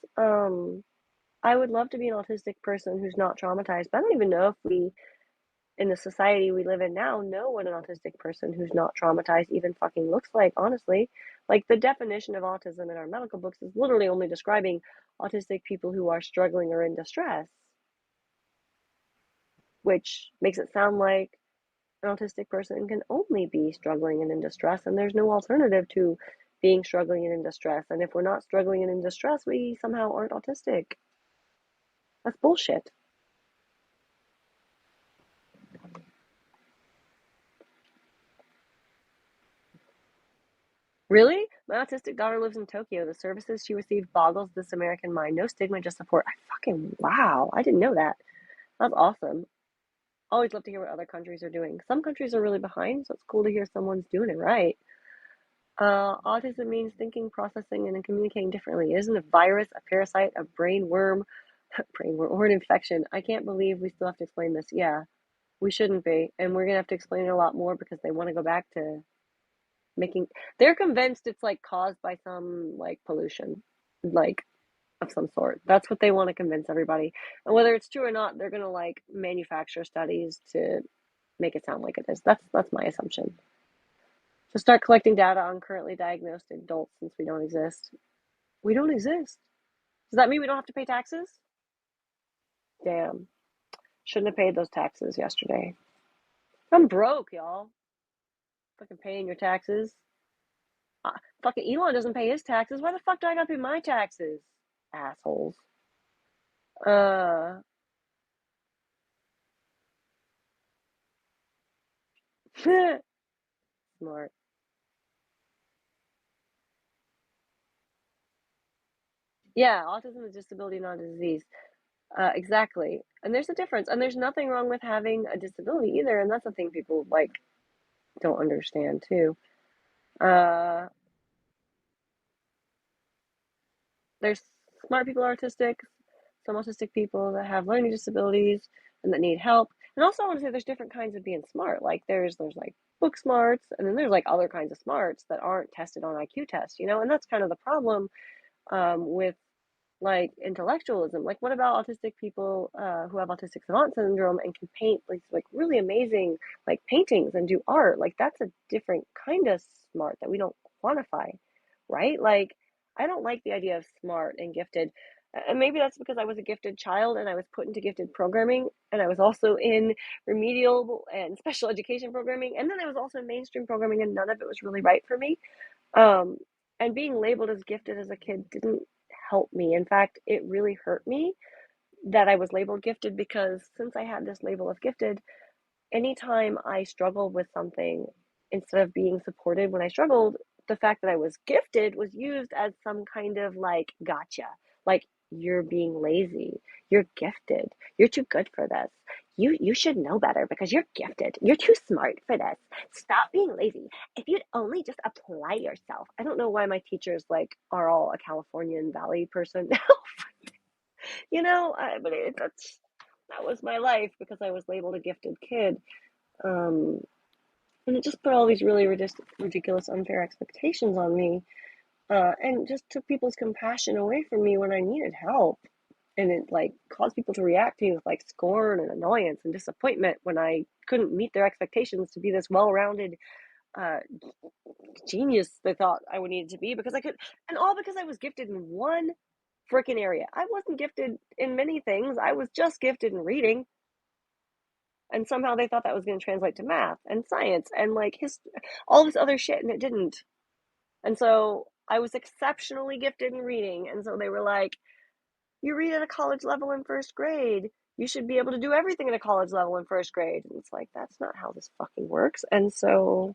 I would love to be an autistic person who's not traumatized, but I don't even know if we, in the society we live in now, know what an autistic person who's not traumatized even fucking looks like, honestly. Like, the definition of autism in our medical books is literally only describing autistic people who are struggling or in distress, which makes it sound like an autistic person can only be struggling and in distress, and there's no alternative to being struggling and in distress. And if we're not struggling and in distress, we somehow aren't autistic. That's bullshit. Really? My autistic daughter lives in Tokyo. The services she received boggles this American mind. No stigma, just support. I fucking, wow. I didn't know that. That's awesome. Always love to hear what other countries are doing. Some countries are really behind, so it's cool to hear someone's doing it right. Autism means thinking, processing, and then communicating differently. It isn't a virus, a parasite, a brain worm, brain worm, or an infection. I can't believe we still have to explain this. Yeah, we shouldn't be. And we're going to have to explain it a lot more because they want to go back to making, they're convinced it's like caused by some like pollution, like of some sort. That's what they want to convince everybody. And whether it's true or not, they're going to like manufacture studies to make it sound like it is. That's my assumption. To start collecting data on currently diagnosed adults since we don't exist. We don't exist. Does that mean we don't have to pay taxes? Damn. Shouldn't have paid those taxes yesterday. I'm broke, y'all. Fucking paying your taxes. Fucking Elon doesn't pay his taxes. Why the fuck do I gotta pay my taxes? Assholes. Uh, smart. Yeah, autism is a disability, not a disease. Exactly. And there's a difference. And there's nothing wrong with having a disability either. And that's the thing people like don't understand too. Uh, there's smart people are autistic, some autistic people that have learning disabilities and that need help. And also, I want to say there's different kinds of being smart. Like there's like book smarts, and then there's like other kinds of smarts that aren't tested on IQ tests, you know. And that's kind of the problem with like intellectualism. Like, what about autistic people who have autistic savant syndrome and can paint like really amazing like paintings and do art? Like, that's a different kind of smart that we don't quantify, right? Like, I don't like the idea of smart and gifted. And maybe that's because I was a gifted child and I was put into gifted programming, and I was also in remedial and special education programming, and then I was also in mainstream programming, and none of it was really right for me. Um, and being labeled as gifted as a kid didn't help me. In fact, it really hurt me that I was labeled gifted, because since I had this label of gifted, anytime I struggled with something, instead of being supported when I struggled, the fact that I was gifted was used as some kind of like gotcha. Like, you're being lazy. You're gifted. You're too good for this. You should know better because you're gifted. You're too smart for this. Stop being lazy. If you'd only just apply yourself. I don't know why my teachers like are all a Californian Valley person now. You know, but that was my life because I was labeled a gifted kid. Um, and it just put all these really ridiculous, unfair expectations on me, and just took people's compassion away from me when I needed help. And it like caused people to react to me with like scorn and annoyance and disappointment when I couldn't meet their expectations to be this well-rounded uh, genius they thought I would need to be, because I could, and all because I was gifted in one freaking area. I wasn't gifted in many things. I was just gifted in reading, and somehow they thought that was going to translate to math and science and like all this other shit, and it didn't. And so I was exceptionally gifted in reading, and so they were like, you read at a college level in first grade, you should be able to do everything at a college level in first grade. And it's like, that's not how this fucking works. And so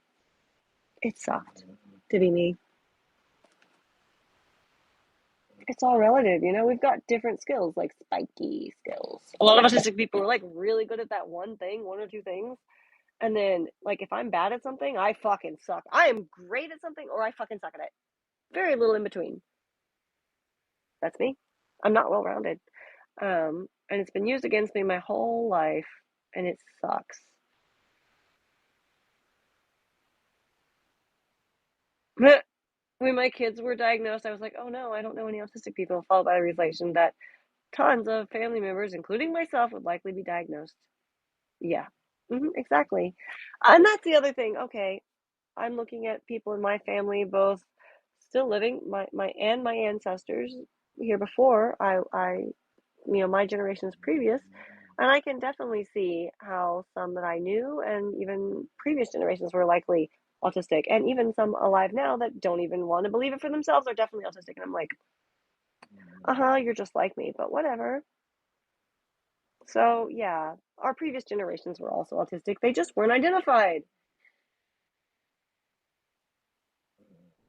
it sucked to be me. It's all relative, you know. We've got different skills, like spiky skills. A lot of autistic people are like really good at that one thing, one or two things. And then, like, if I'm bad at something, I fucking suck. I am great at something, or I fucking suck at it. Very little in between. That's me. I'm not well rounded. And it's been used against me my whole life, and it sucks. When my kids were diagnosed, I was like, "Oh, no, I don't know any autistic people," followed by the realization that tons of family members, including myself, would likely be diagnosed. Yeah. Exactly. And that's the other thing, okay, I'm looking at people in my family both still living, my ancestors here before my generations previous, and I can definitely see how some that I knew and even previous generations were likely autistic, and even some alive now that don't even want to believe it for themselves are definitely autistic, and I'm like, uh-huh, you're just like me, but whatever. So yeah, our previous generations were also autistic. They just weren't identified.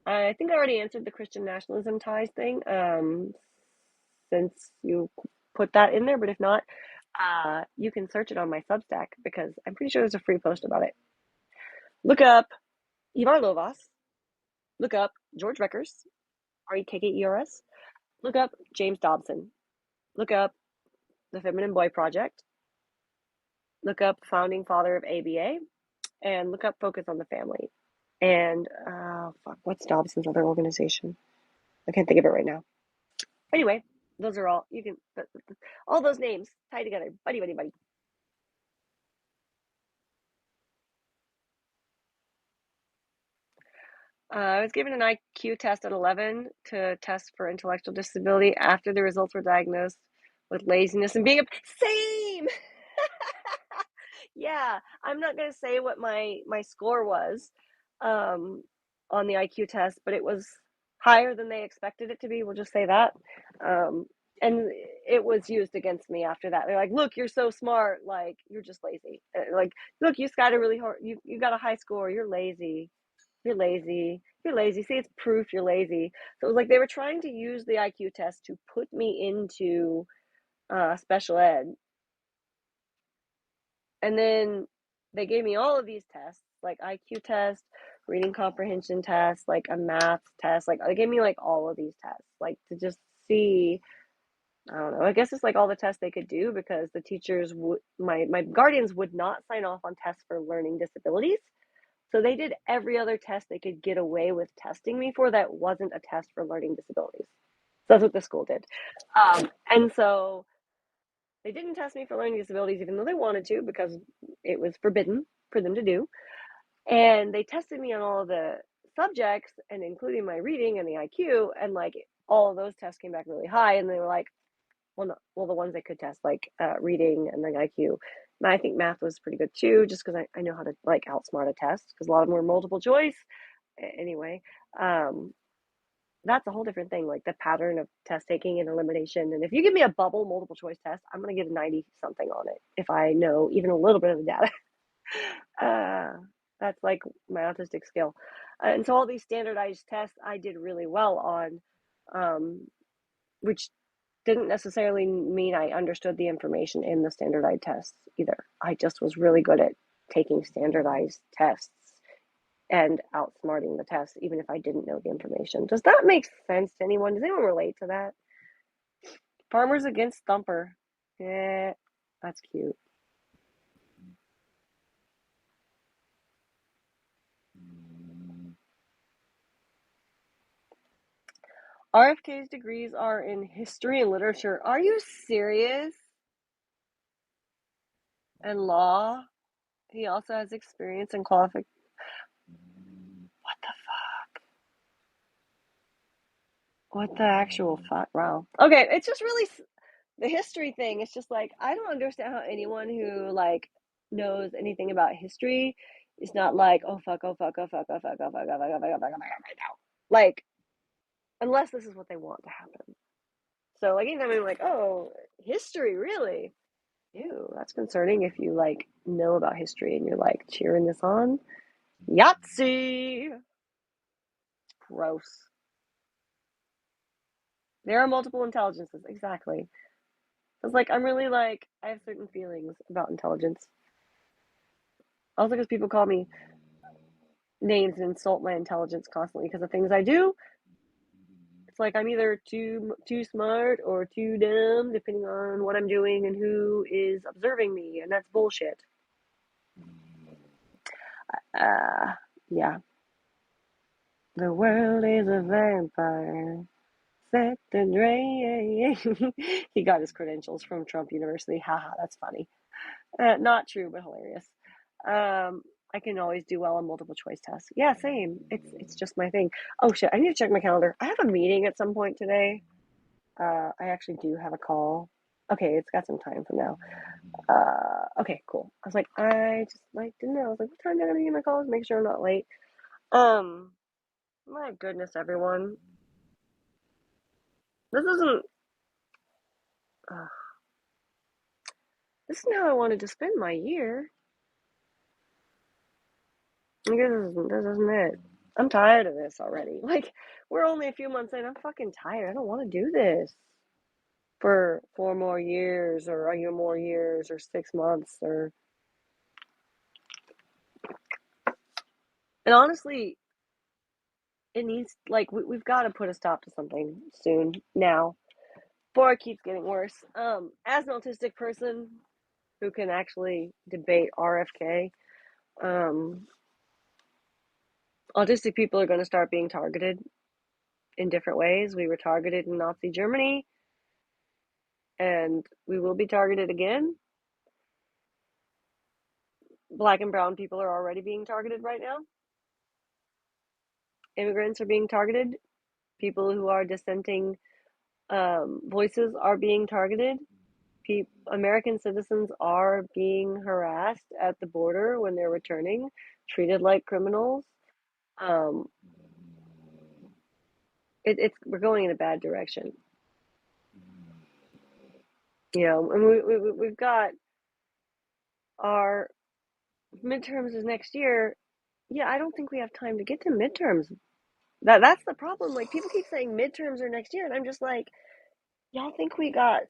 I think I already answered the Christian nationalism ties thing, since you put that in there, but if not, you can search it on my Substack because I'm pretty sure there's a free post about it. Look up Ivar Lovas. Look up George Reckers, Rekkers. Look up James Dobson. Look up the Feminine Boy Project. Look up founding father of ABA, and look up Focus on the Family. And fuck, what's Dobson's other organization? I can't think of it right now. Anyway, those are all you can. All those names tied together. Buddy, buddy, buddy. I was given an IQ test at 11 to test for intellectual disability after the results were diagnosed with laziness and being a same. Yeah, I'm not gonna say what my score was um, on the IQ test, but it was higher than they expected it to be. We'll just say that. Um, and it was used against me after that. They're like, "Look, you're so smart. Like, you're just lazy. Like, look, you got a really hard. You got a high score. You're lazy. You're lazy. You're lazy. See, it's proof you're lazy." So it was like they were trying to use the IQ test to put me into special ed, and then they gave me all of these tests, like IQ test, reading comprehension test, like a math test. Like they gave me like all of these tests, like to just see. I don't know. I guess it's like all the tests they could do because the teachers would my guardians would not sign off on tests for learning disabilities. So they did every other test they could get away with testing me for that wasn't a test for learning disabilities. So that's what the school did. And so they didn't test me for learning disabilities, even though they wanted to, because it was forbidden for them to do. And they tested me on all of the subjects, and including my reading and the IQ, and like all of those tests came back really high. And they were like, well, no, well, the ones they could test, like reading and the IQ. And I think math was pretty good too, just because I know how to like outsmart a test, because a lot of them were multiple choice. Anyway, um, that's a whole different thing, like the pattern of test taking and elimination. And if you give me a bubble multiple choice test, I'm going to get a 90 something on it if I know even a little bit of the data. uh, that's like my autistic skill. And so all these standardized tests I did really well on, which didn't necessarily mean I understood the information in the standardized tests either. I just was really good at taking standardized tests and outsmarting the test, even if I didn't know the information. Does that make sense to anyone? Does anyone relate to that? Farmers against Thumper. Yeah, that's cute. RFK's degrees are in history and literature. Are you serious? And law. He also has experience and qualification. What the what the actual fuck? Wow. Okay, it's just really the history thing. It's just like I don't understand how anyone who like knows anything about history is not like, oh fuck, oh fuck, oh fuck, oh fuck, oh fuck, oh fuck, oh fuck, oh fuck, oh fuck, right now. Like unless this is what they want to happen. So like anytime I'm like, oh, history, really? Ew, that's concerning if you like know about history and you're like cheering this on. Yahtzee! Gross. There are multiple intelligences, exactly. It's like I'm really like I have certain feelings about intelligence. Also because people call me names and insult my intelligence constantly because of things I do. It's like I'm either too smart or too dumb, depending on what I'm doing and who is observing me, and that's bullshit. Uh, yeah. The world is a vampire. Set the drain. He got his credentials from Trump University. Haha, that's funny. Not true, but hilarious. Um, I can always do well on multiple choice tests. Yeah, same. It's just my thing. Oh shit, I need to check my calendar. I have a meeting at some point today. I actually do have a call. Okay, it's got some time from now. Okay, cool. I was like, I just like didn't know. I was like, what time did I begin my calls? Make sure I'm not late. Um, my goodness, everyone. This isn't. Uh, this isn't how I wanted to spend my year. Like, this isn't it. I'm tired of this already. Like, we're only a few months in. I'm fucking tired. I don't want to do this for 4 more years or a year more years or 6 months or. And honestly, it needs like we've got to put a stop to something soon now before it keeps getting worse. As an autistic person who can actually debate RFK, um, autistic people are going to start being targeted in different ways. We were targeted in Nazi Germany, and we will be targeted again. Black and brown people are already being targeted right now. Immigrants are being targeted. People who are dissenting voices are being targeted. American citizens are being harassed at the border when they're returning, treated like criminals. Um, it's we're going in a bad direction, and we've got our midterms is next year. Yeah, I don't think we have time to get to midterms. That's the problem. Like people keep saying midterms are next year, and I'm just like, y'all think we got?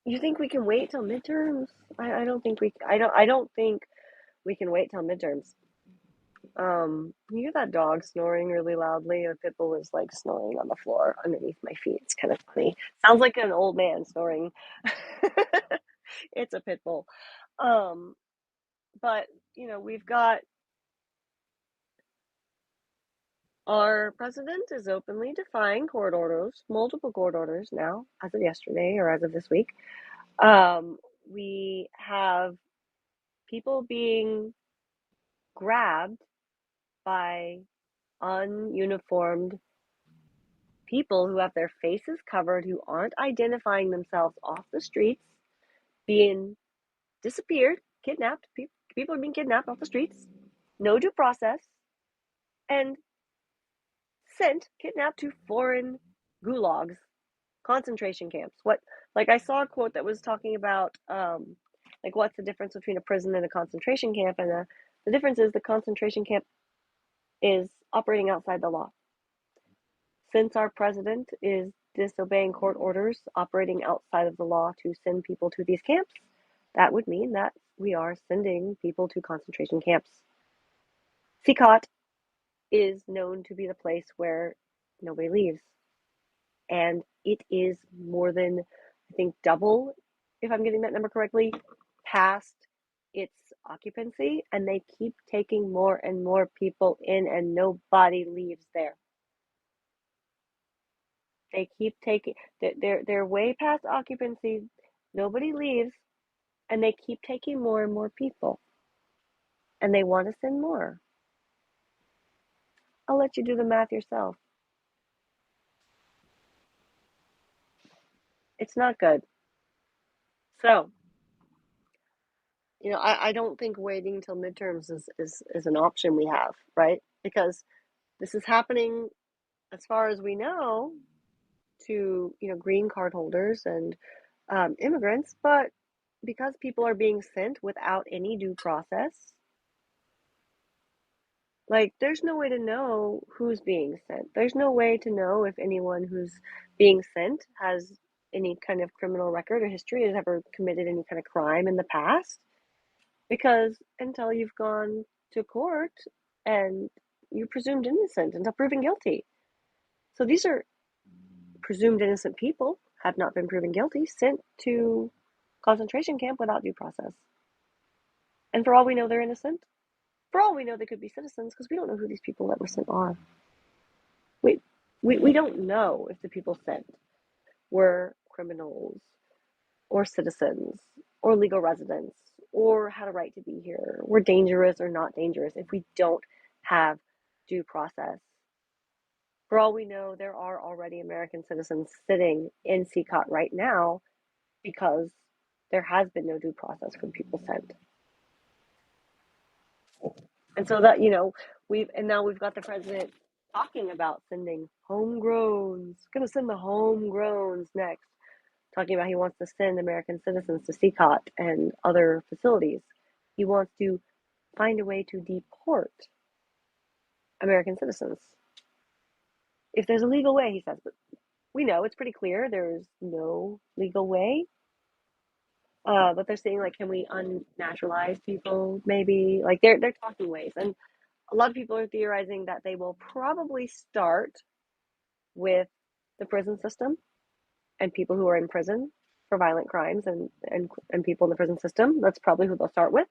You think we can wait till midterms? I don't think we. I don't think we can wait till midterms. You hear that dog snoring really loudly? A pit bull is like snoring on the floor underneath my feet. It's kind of funny. Sounds like an old man snoring. It's a pit bull. Um, but we've got our president is openly defying court orders, multiple court orders now, as of yesterday or as of this week. We have people being grabbed by ununiformed people who have their faces covered, who aren't identifying themselves off the streets, being disappeared, kidnapped. People are being kidnapped off the streets, no due process, and sent, kidnapped to foreign gulags, concentration camps. What, like, I saw a quote that was talking about, like, what's the difference between a prison and a concentration camp? And the difference is the concentration camp is operating outside the law. Since our president is disobeying court orders, operating outside of the law to send people to these camps, that would mean that we are sending people to concentration camps. CCOT is known to be the place where nobody leaves. And it is more than, I think, double, if I'm getting that number correctly, past its occupancy. And they keep taking more and more people in, and nobody leaves there. They keep taking, they're way past occupancy. Nobody leaves, and they keep taking more and more people. And they want to send more. I'll let you do the math yourself. It's not good. So, I don't think waiting till midterms is an option we have, right? Because this is happening, as far as we know, to green card holders and immigrants, but because people are being sent without any due process, like there's no way to know who's being sent. There's no way to know if anyone who's being sent has any kind of criminal record or history, has ever committed any kind of crime in the past, because until you've gone to court and you're presumed innocent until proven guilty. So these are presumed innocent people, have not been proven guilty, sent to concentration camp without due process. And for all we know, they're innocent. For all we know, they could be citizens because we don't know who these people that were sent are. We don't know if the people sent were criminals or citizens or legal residents or had a right to be here, were dangerous or not dangerous if we don't have due process. For all we know, there are already American citizens sitting in CCOT right now because there has been no due process for people sent. And so that, now we've got the president talking about sending homegrowns, gonna send the homegrowns next, talking about he wants to send American citizens to CCOT and other facilities. He wants to find a way to deport American citizens. If there's a legal way, he says, but we know it's pretty clear there's no legal way. But they're saying, like, can we unnaturalize people? Maybe, like, they're talking ways, and a lot of people are theorizing that they will probably start with the prison system and people who are in prison for violent crimes and people in the prison system. That's probably who they'll start with,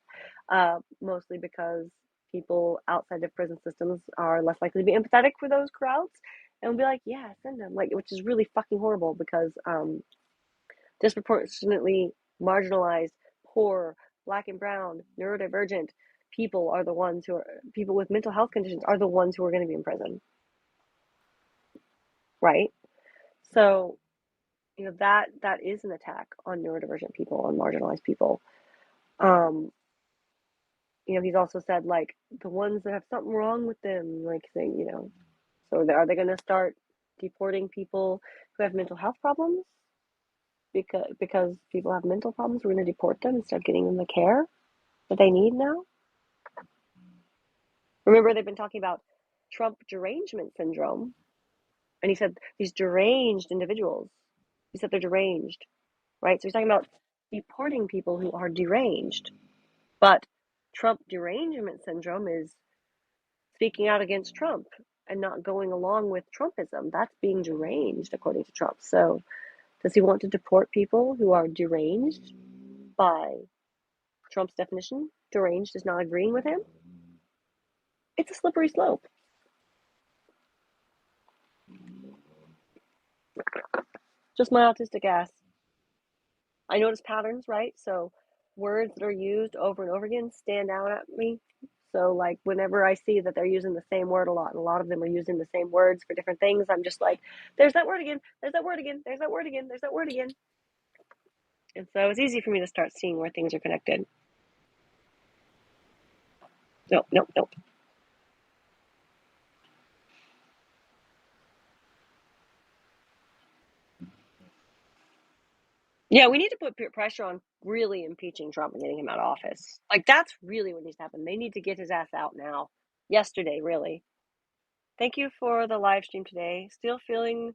mostly because people outside of prison systems are less likely to be empathetic for those crowds and will be like, yeah, send them, like, which is really fucking horrible because disproportionately marginalized, poor, black and brown, neurodivergent people are the ones who are people with mental health conditions are the ones who are going to be in prison, right? So that is an attack on neurodivergent people, on marginalized people. um he's also said, like, the ones that have something wrong with them, like, saying, so are they going to start deporting people who have mental health problems because people have mental problems? We're going to deport them instead of getting them the care that they need now. Remember, they've been talking about Trump derangement syndrome, and he said these deranged individuals, he said they're deranged, right? So he's talking about deporting people who are deranged. But Trump derangement syndrome is speaking out against Trump and not going along with Trumpism. That's being deranged, according to Trump. So does he want to deport people who are deranged by Trump's definition? Deranged is not agreeing with him. It's a slippery slope. Just my autistic ass. I notice patterns, right? So words that are used over and over again stand out at me. So, like, whenever I see that they're using the same word a lot, and a lot of them are using the same words for different things, I'm just like, there's that word again, there's that word again, there's that word again, there's that word again. And so it's easy for me to start seeing where things are connected. Nope, nope, nope. Yeah, we need to put pressure on really impeaching Trump and getting him out of office. Like, that's really what needs to happen. They need to get his ass out now. Yesterday, really. Thank you for the live stream today. Still feeling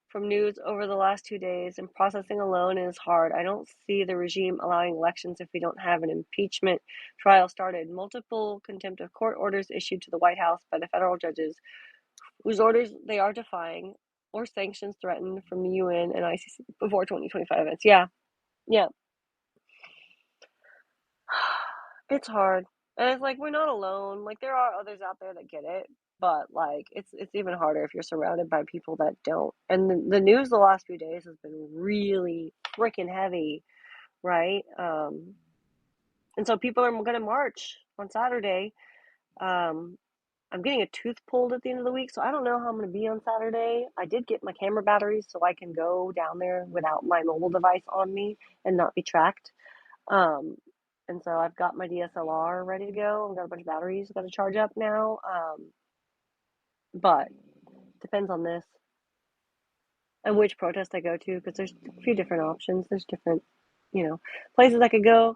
from news over the last 2 days, and processing alone is hard. I don't see the regime allowing elections if we don't have an impeachment trial started. Multiple contempt of court orders issued to the White House by the federal judges, whose orders they are defying, or sanctions threatened from the UN and ICC before 2025 events. Yeah, yeah. It's hard. And it's like, we're not alone. Like, there are others out there that get it, but, like, it's even harder if you're surrounded by people that don't. And the news the last few days has been really freaking heavy, right? And so people are going to march on Saturday. Um, I'm getting a tooth pulled at the end of the week, so I don't know how I'm going to be on Saturday. I did get my camera batteries so I can go down there without my mobile device on me and not be tracked. Um, and so I've got my DSLR ready to go. I've got a bunch of batteries I've got to charge up now. But depends on this and which protest I go to, because there's a few different options. There's different, places I could go.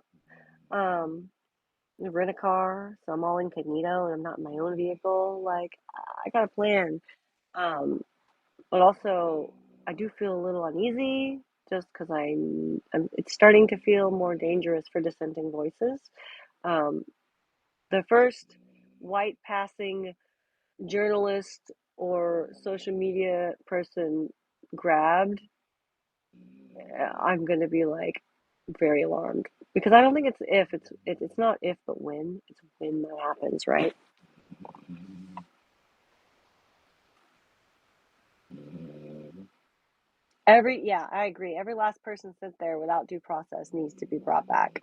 Rent a car, so I'm all incognito and I'm not in my own vehicle. Like, I got a plan. Um, but also I do feel a little uneasy just because it's starting to feel more dangerous for dissenting voices. Um, the first white passing journalist or social media person grabbed, I'm going to be, like, very alarmed, because I don't think it's if, it's not if but when. It's when that happens, right? Yeah, I agree. Every last person sent there without due process needs to be brought back.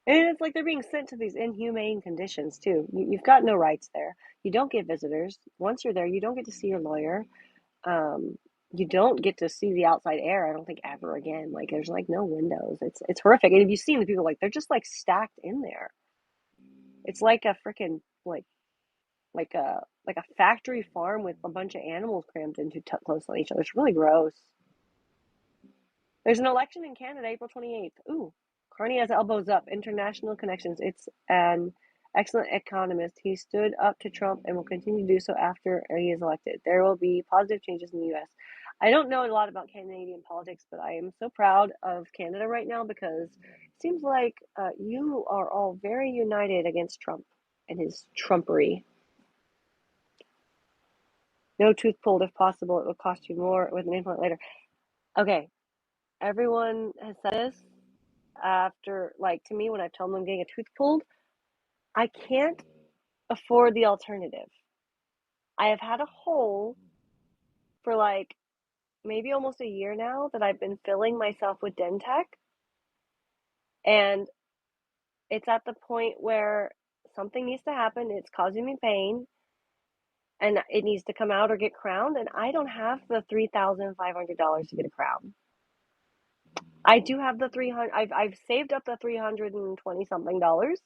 And it's like they're being sent to these inhumane conditions too. You've got no rights there. You don't get visitors. Once you're there, you don't get to see your lawyer. Um, you don't get to see the outside air. I don't think ever again. Like there's like no windows. It's horrific. And if you've seen the people, like they're just like stacked in there. It's like a freaking like a factory farm with a bunch of animals crammed into close on each other. It's really gross. There's an election in Canada, April 28th. Ooh, Carney has elbows up. International connections. It's an excellent economist. He stood up to Trump and will continue to do so after he is elected. There will be positive changes in the U.S. I don't know a lot about Canadian politics, but I am so proud of Canada right now because it seems like you are all very united against Trump and his Trumpery. No tooth pulled if possible. It will cost you more with an implant later. Okay, everyone has said this after, like, to me, when I've told them I'm getting a tooth pulled, I can't afford the alternative. I have had a hole for like maybe almost a year now that I've been filling myself with Dentec, and it's at the point where something needs to happen. It's causing me pain, and it needs to come out or get crowned, and I don't have the $3,500 to get a crown. I do have the 300. I've saved up the 320 something dollars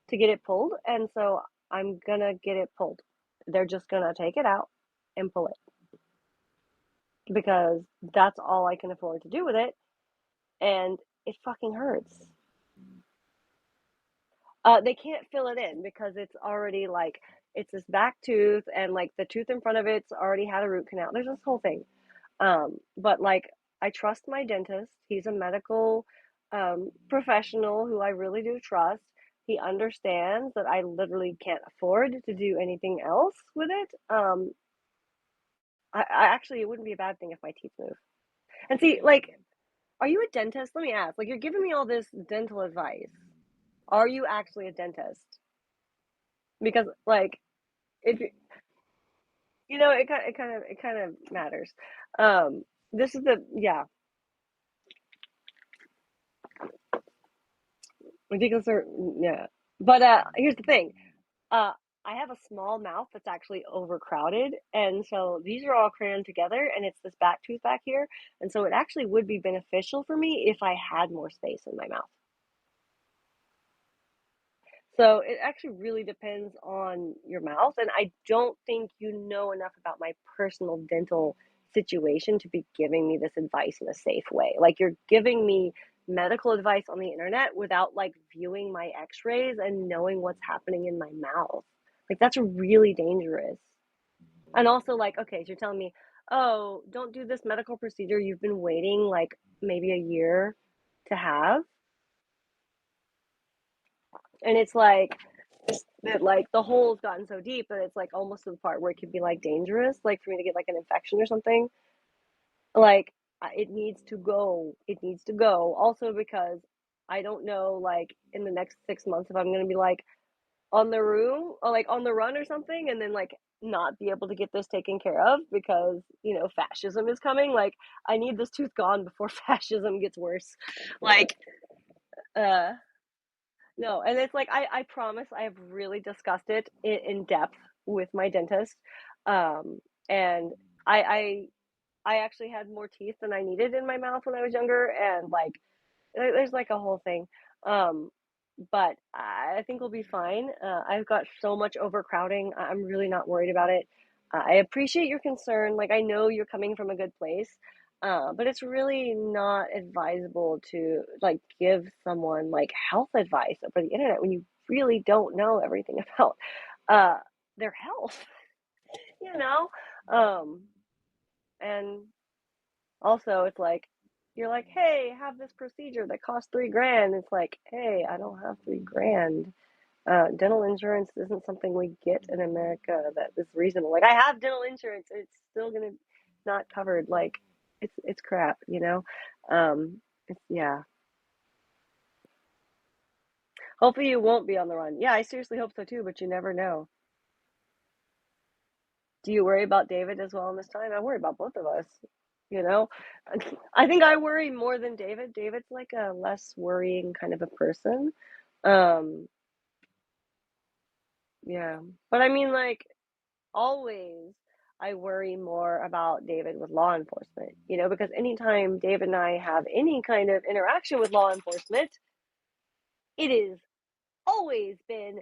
to get it pulled, and so I'm gonna get it pulled. They're just gonna take it out and pull it because that's all I can afford to do with it, and it fucking hurts. They can't fill it in because it's already like it's this back tooth, and like the tooth in front of it's already had a root canal. There's this whole thing. But like I trust my dentist. He's a medical professional who I really do trust. He understands that I literally can't afford to do anything else with it. I actually, it wouldn't be a bad thing if my teeth move. And see, like, are you a dentist? Let me ask. Like, you're giving me all this dental advice. Are you actually a dentist? Because, like, if you know, it kind of matters. This is the yeah, ridiculous or yeah. But here's the thing. Uh, I have a small mouth that's actually overcrowded, and so these are all crammed together, and it's this back tooth back here, and so it actually would be beneficial for me if I had more space in my mouth. So it actually really depends on your mouth, and I don't think you know enough about my personal dental situation to be giving me this advice in a safe way. Like you're giving me medical advice on the internet without like viewing my x-rays and knowing what's happening in my mouth. Like that's really dangerous. And also like, okay, so you're telling me, "Oh, don't do this medical procedure you've been waiting like maybe a year to have." And it's like that like the hole's gotten so deep that it's like almost to the part where it could be like dangerous, like for me to get like an infection or something. Like it needs to go. It needs to go. Also because I don't know like in the next 6 months if I'm gonna be like on the room or like on the run or something, and then like not be able to get this taken care of because fascism is coming. Like I need this tooth gone before fascism gets worse. Like uh no, and it's like I promise I have really discussed it in depth with my dentist, and I I actually had more teeth than I needed in my mouth when I was younger, and like there's like a whole thing, um, but I think we'll be fine. I've got so much overcrowding. I'm really not worried about it. I appreciate your concern. Like I know you're coming from a good place, but it's really not advisable to like give someone like health advice over the internet when you really don't know everything about uh, their health. You know, um, and also it's like you're like, hey, have this procedure that costs 3 grand. It's like, hey, I don't have 3 grand. Dental insurance isn't something we get in America that is reasonable. Like I have dental insurance, it's still gonna not covered. Like it's crap. It's yeah. Hopefully you won't be on the run. Yeah, I seriously hope so too, but you never know. Do you worry about David as well in this time? I worry about both of us, you know? I think I worry more than David. David's like a less worrying kind of a person. Um, yeah. But I mean, like, always I worry more about David with law enforcement, because anytime David and I have any kind of interaction with law enforcement, it is always been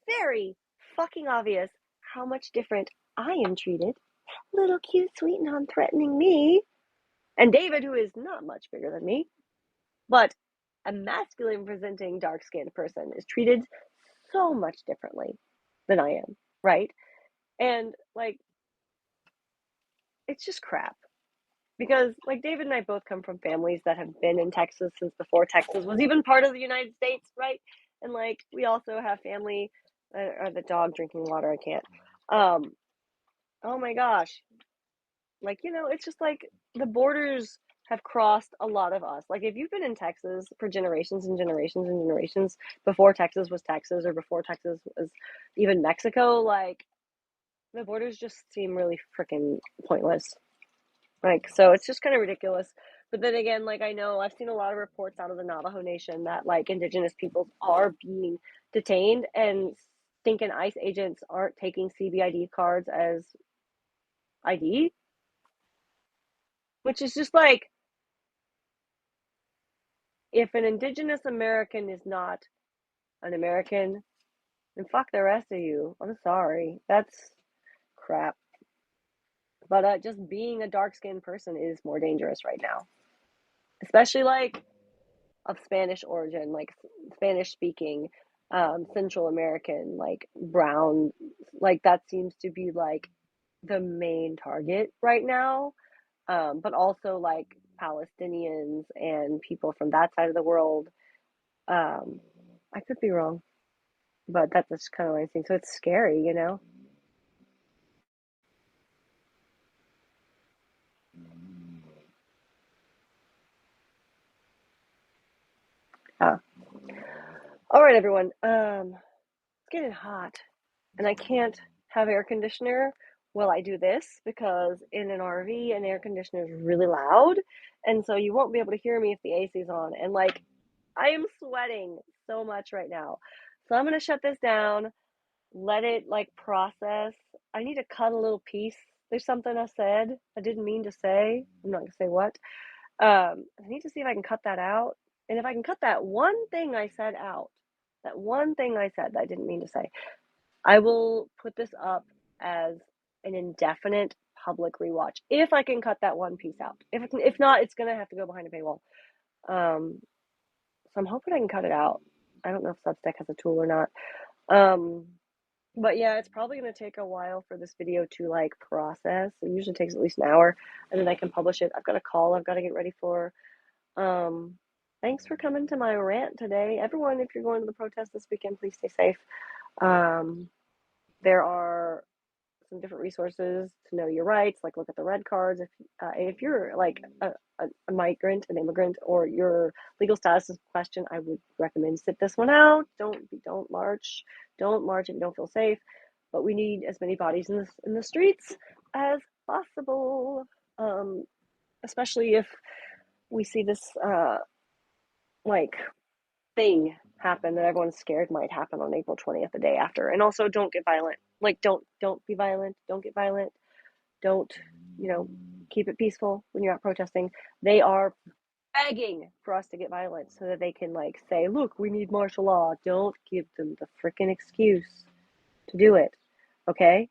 very fucking obvious how much different I am treated. Little cute, sweet, non threatening me. And David, who is not much bigger than me, but a masculine presenting dark skinned person, is treated so much differently than I am, right? And like, it's just crap. Because like David and I both come from families that have been in Texas since before Texas was even part of the United States, right? And like we also have family, or the dog drinking water. I can't. Um, oh my gosh, like it's just like the borders have crossed a lot of us. Like if you've been in Texas for generations and generations and generations before Texas was Texas or before Texas was even Mexico, like the borders just seem really freaking pointless. Like, so it's just kind of ridiculous. But then again, like, I know I've seen a lot of reports out of the Navajo Nation that, like, indigenous peoples are being detained and stinking ICE agents aren't taking CBID cards as ID, which is just like, if an indigenous American is not an American, then fuck the rest of you. I'm sorry. That's crap. But just being a dark skinned person is more dangerous right now, especially like of Spanish origin, like Spanish speaking, Central American, like brown, like that seems to be like the main target right now. But also like Palestinians and people from that side of the world. Um, I could be wrong, but that's just kind of what I think. So it's scary. Uh, all right, everyone. It's getting hot, and I can't have air conditioner while I do this because in an RV, an air conditioner is really loud, and so you won't be able to hear me if the AC is on. And like, I am sweating so much right now, so I'm gonna shut this down, let it like process. I need to cut a little piece. There's something I said I didn't mean to say. I'm not gonna say what. I need to see if I can cut that out, and if I can cut that one thing I said out, that one thing I said that I didn't mean to say, I will put this up as an indefinite public rewatch if I can cut that one piece out. If not, it's gonna have to go behind a paywall. Um, so I'm hoping I can cut it out. I don't know if Substack has a tool or not. Um, but yeah, it's probably gonna take a while for this video to like process. It usually takes at least an hour, and then I can publish it. I've got a call I've got to get ready for. Um, Thanks for coming to my rant today, everyone. If you're going to the protest this weekend, please stay safe. Um, there are some different resources to know your rights, like look at the red cards. If you're like a migrant, an immigrant, or your legal status is questioned, I would recommend sit this one out. Don't march. Don't march if you don't feel safe. But we need as many bodies in the streets as possible, um, especially if we see this like thing happen that everyone's scared might happen on April 20th, the day after. And also, don't get violent. Like, don't be violent. Don't get violent. Don't, you know, keep it peaceful when you're out protesting. They are begging for us to get violent so that they can like say, look, we need martial law. Don't give them the freaking excuse to do it. Okay?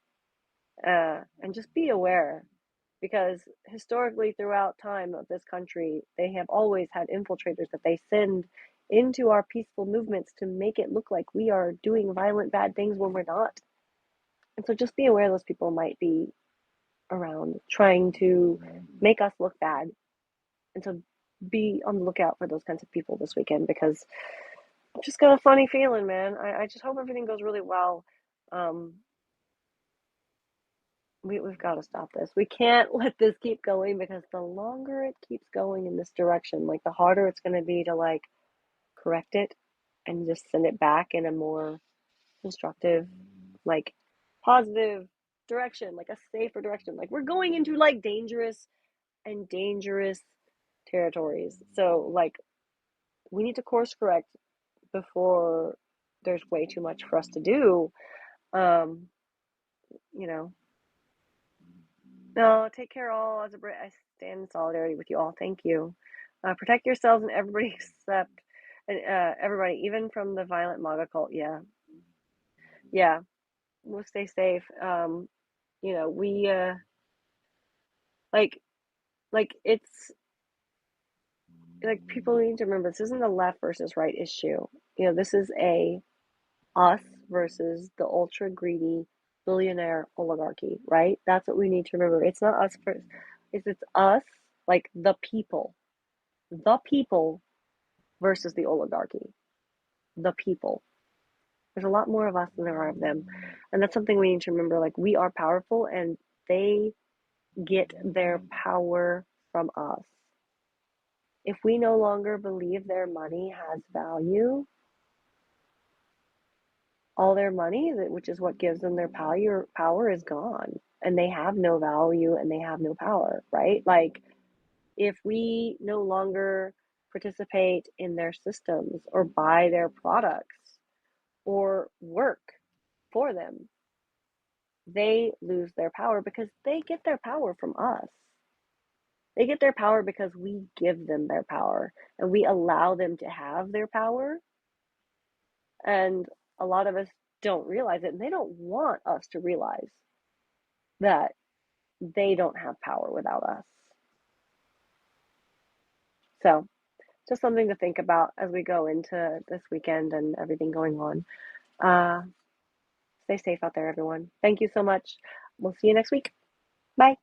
And just be aware, because historically throughout time of this country, they have always had infiltrators that they send into our peaceful movements to make it look like we are doing violent bad things when we're not. And so just be aware those people might be around trying to make us look bad. And so be on the lookout for those kinds of people this weekend, because I've just got a funny feeling, man. I just hope everything goes really well. Um, we've got to stop this. We can't let this keep going, because the longer it keeps going in this direction, like the harder it's going to be to like correct it and just send it back in a more constructive, like positive direction, like a safer direction. Like we're going into like dangerous territories. So like we need to course correct before there's way too much for us to do. Um, you know, no, take care all. As a Brit, I stand in solidarity with you all. Thank you. Protect yourselves and everybody except everybody, even from the violent MAGA cult. Yeah, yeah. We'll stay safe. We like it's like people need to remember this isn't a left versus right issue. This is a us versus the ultra greedy billionaire oligarchy, right? That's what we need to remember. It's not us first. It's us, like the people versus the oligarchy. The people. There's a lot more of us than there are of them. And that's something we need to remember. Like, we are powerful and they get their power from us. If we no longer believe their money has value, all their money, which is what gives them their power is gone. And they have no value and they have no power, right? Like, if we no longer participate in their systems or buy their products or work for them, they lose their power because they get their power from us. They get their power because we give them their power and we allow them to have their power. And a lot of us don't realize it, and they don't want us to realize that they don't have power without us. So, just something to think about as we go into this weekend and everything going on. Uh, Stay safe out there, everyone. Thank you so much. We'll see you next week. Bye.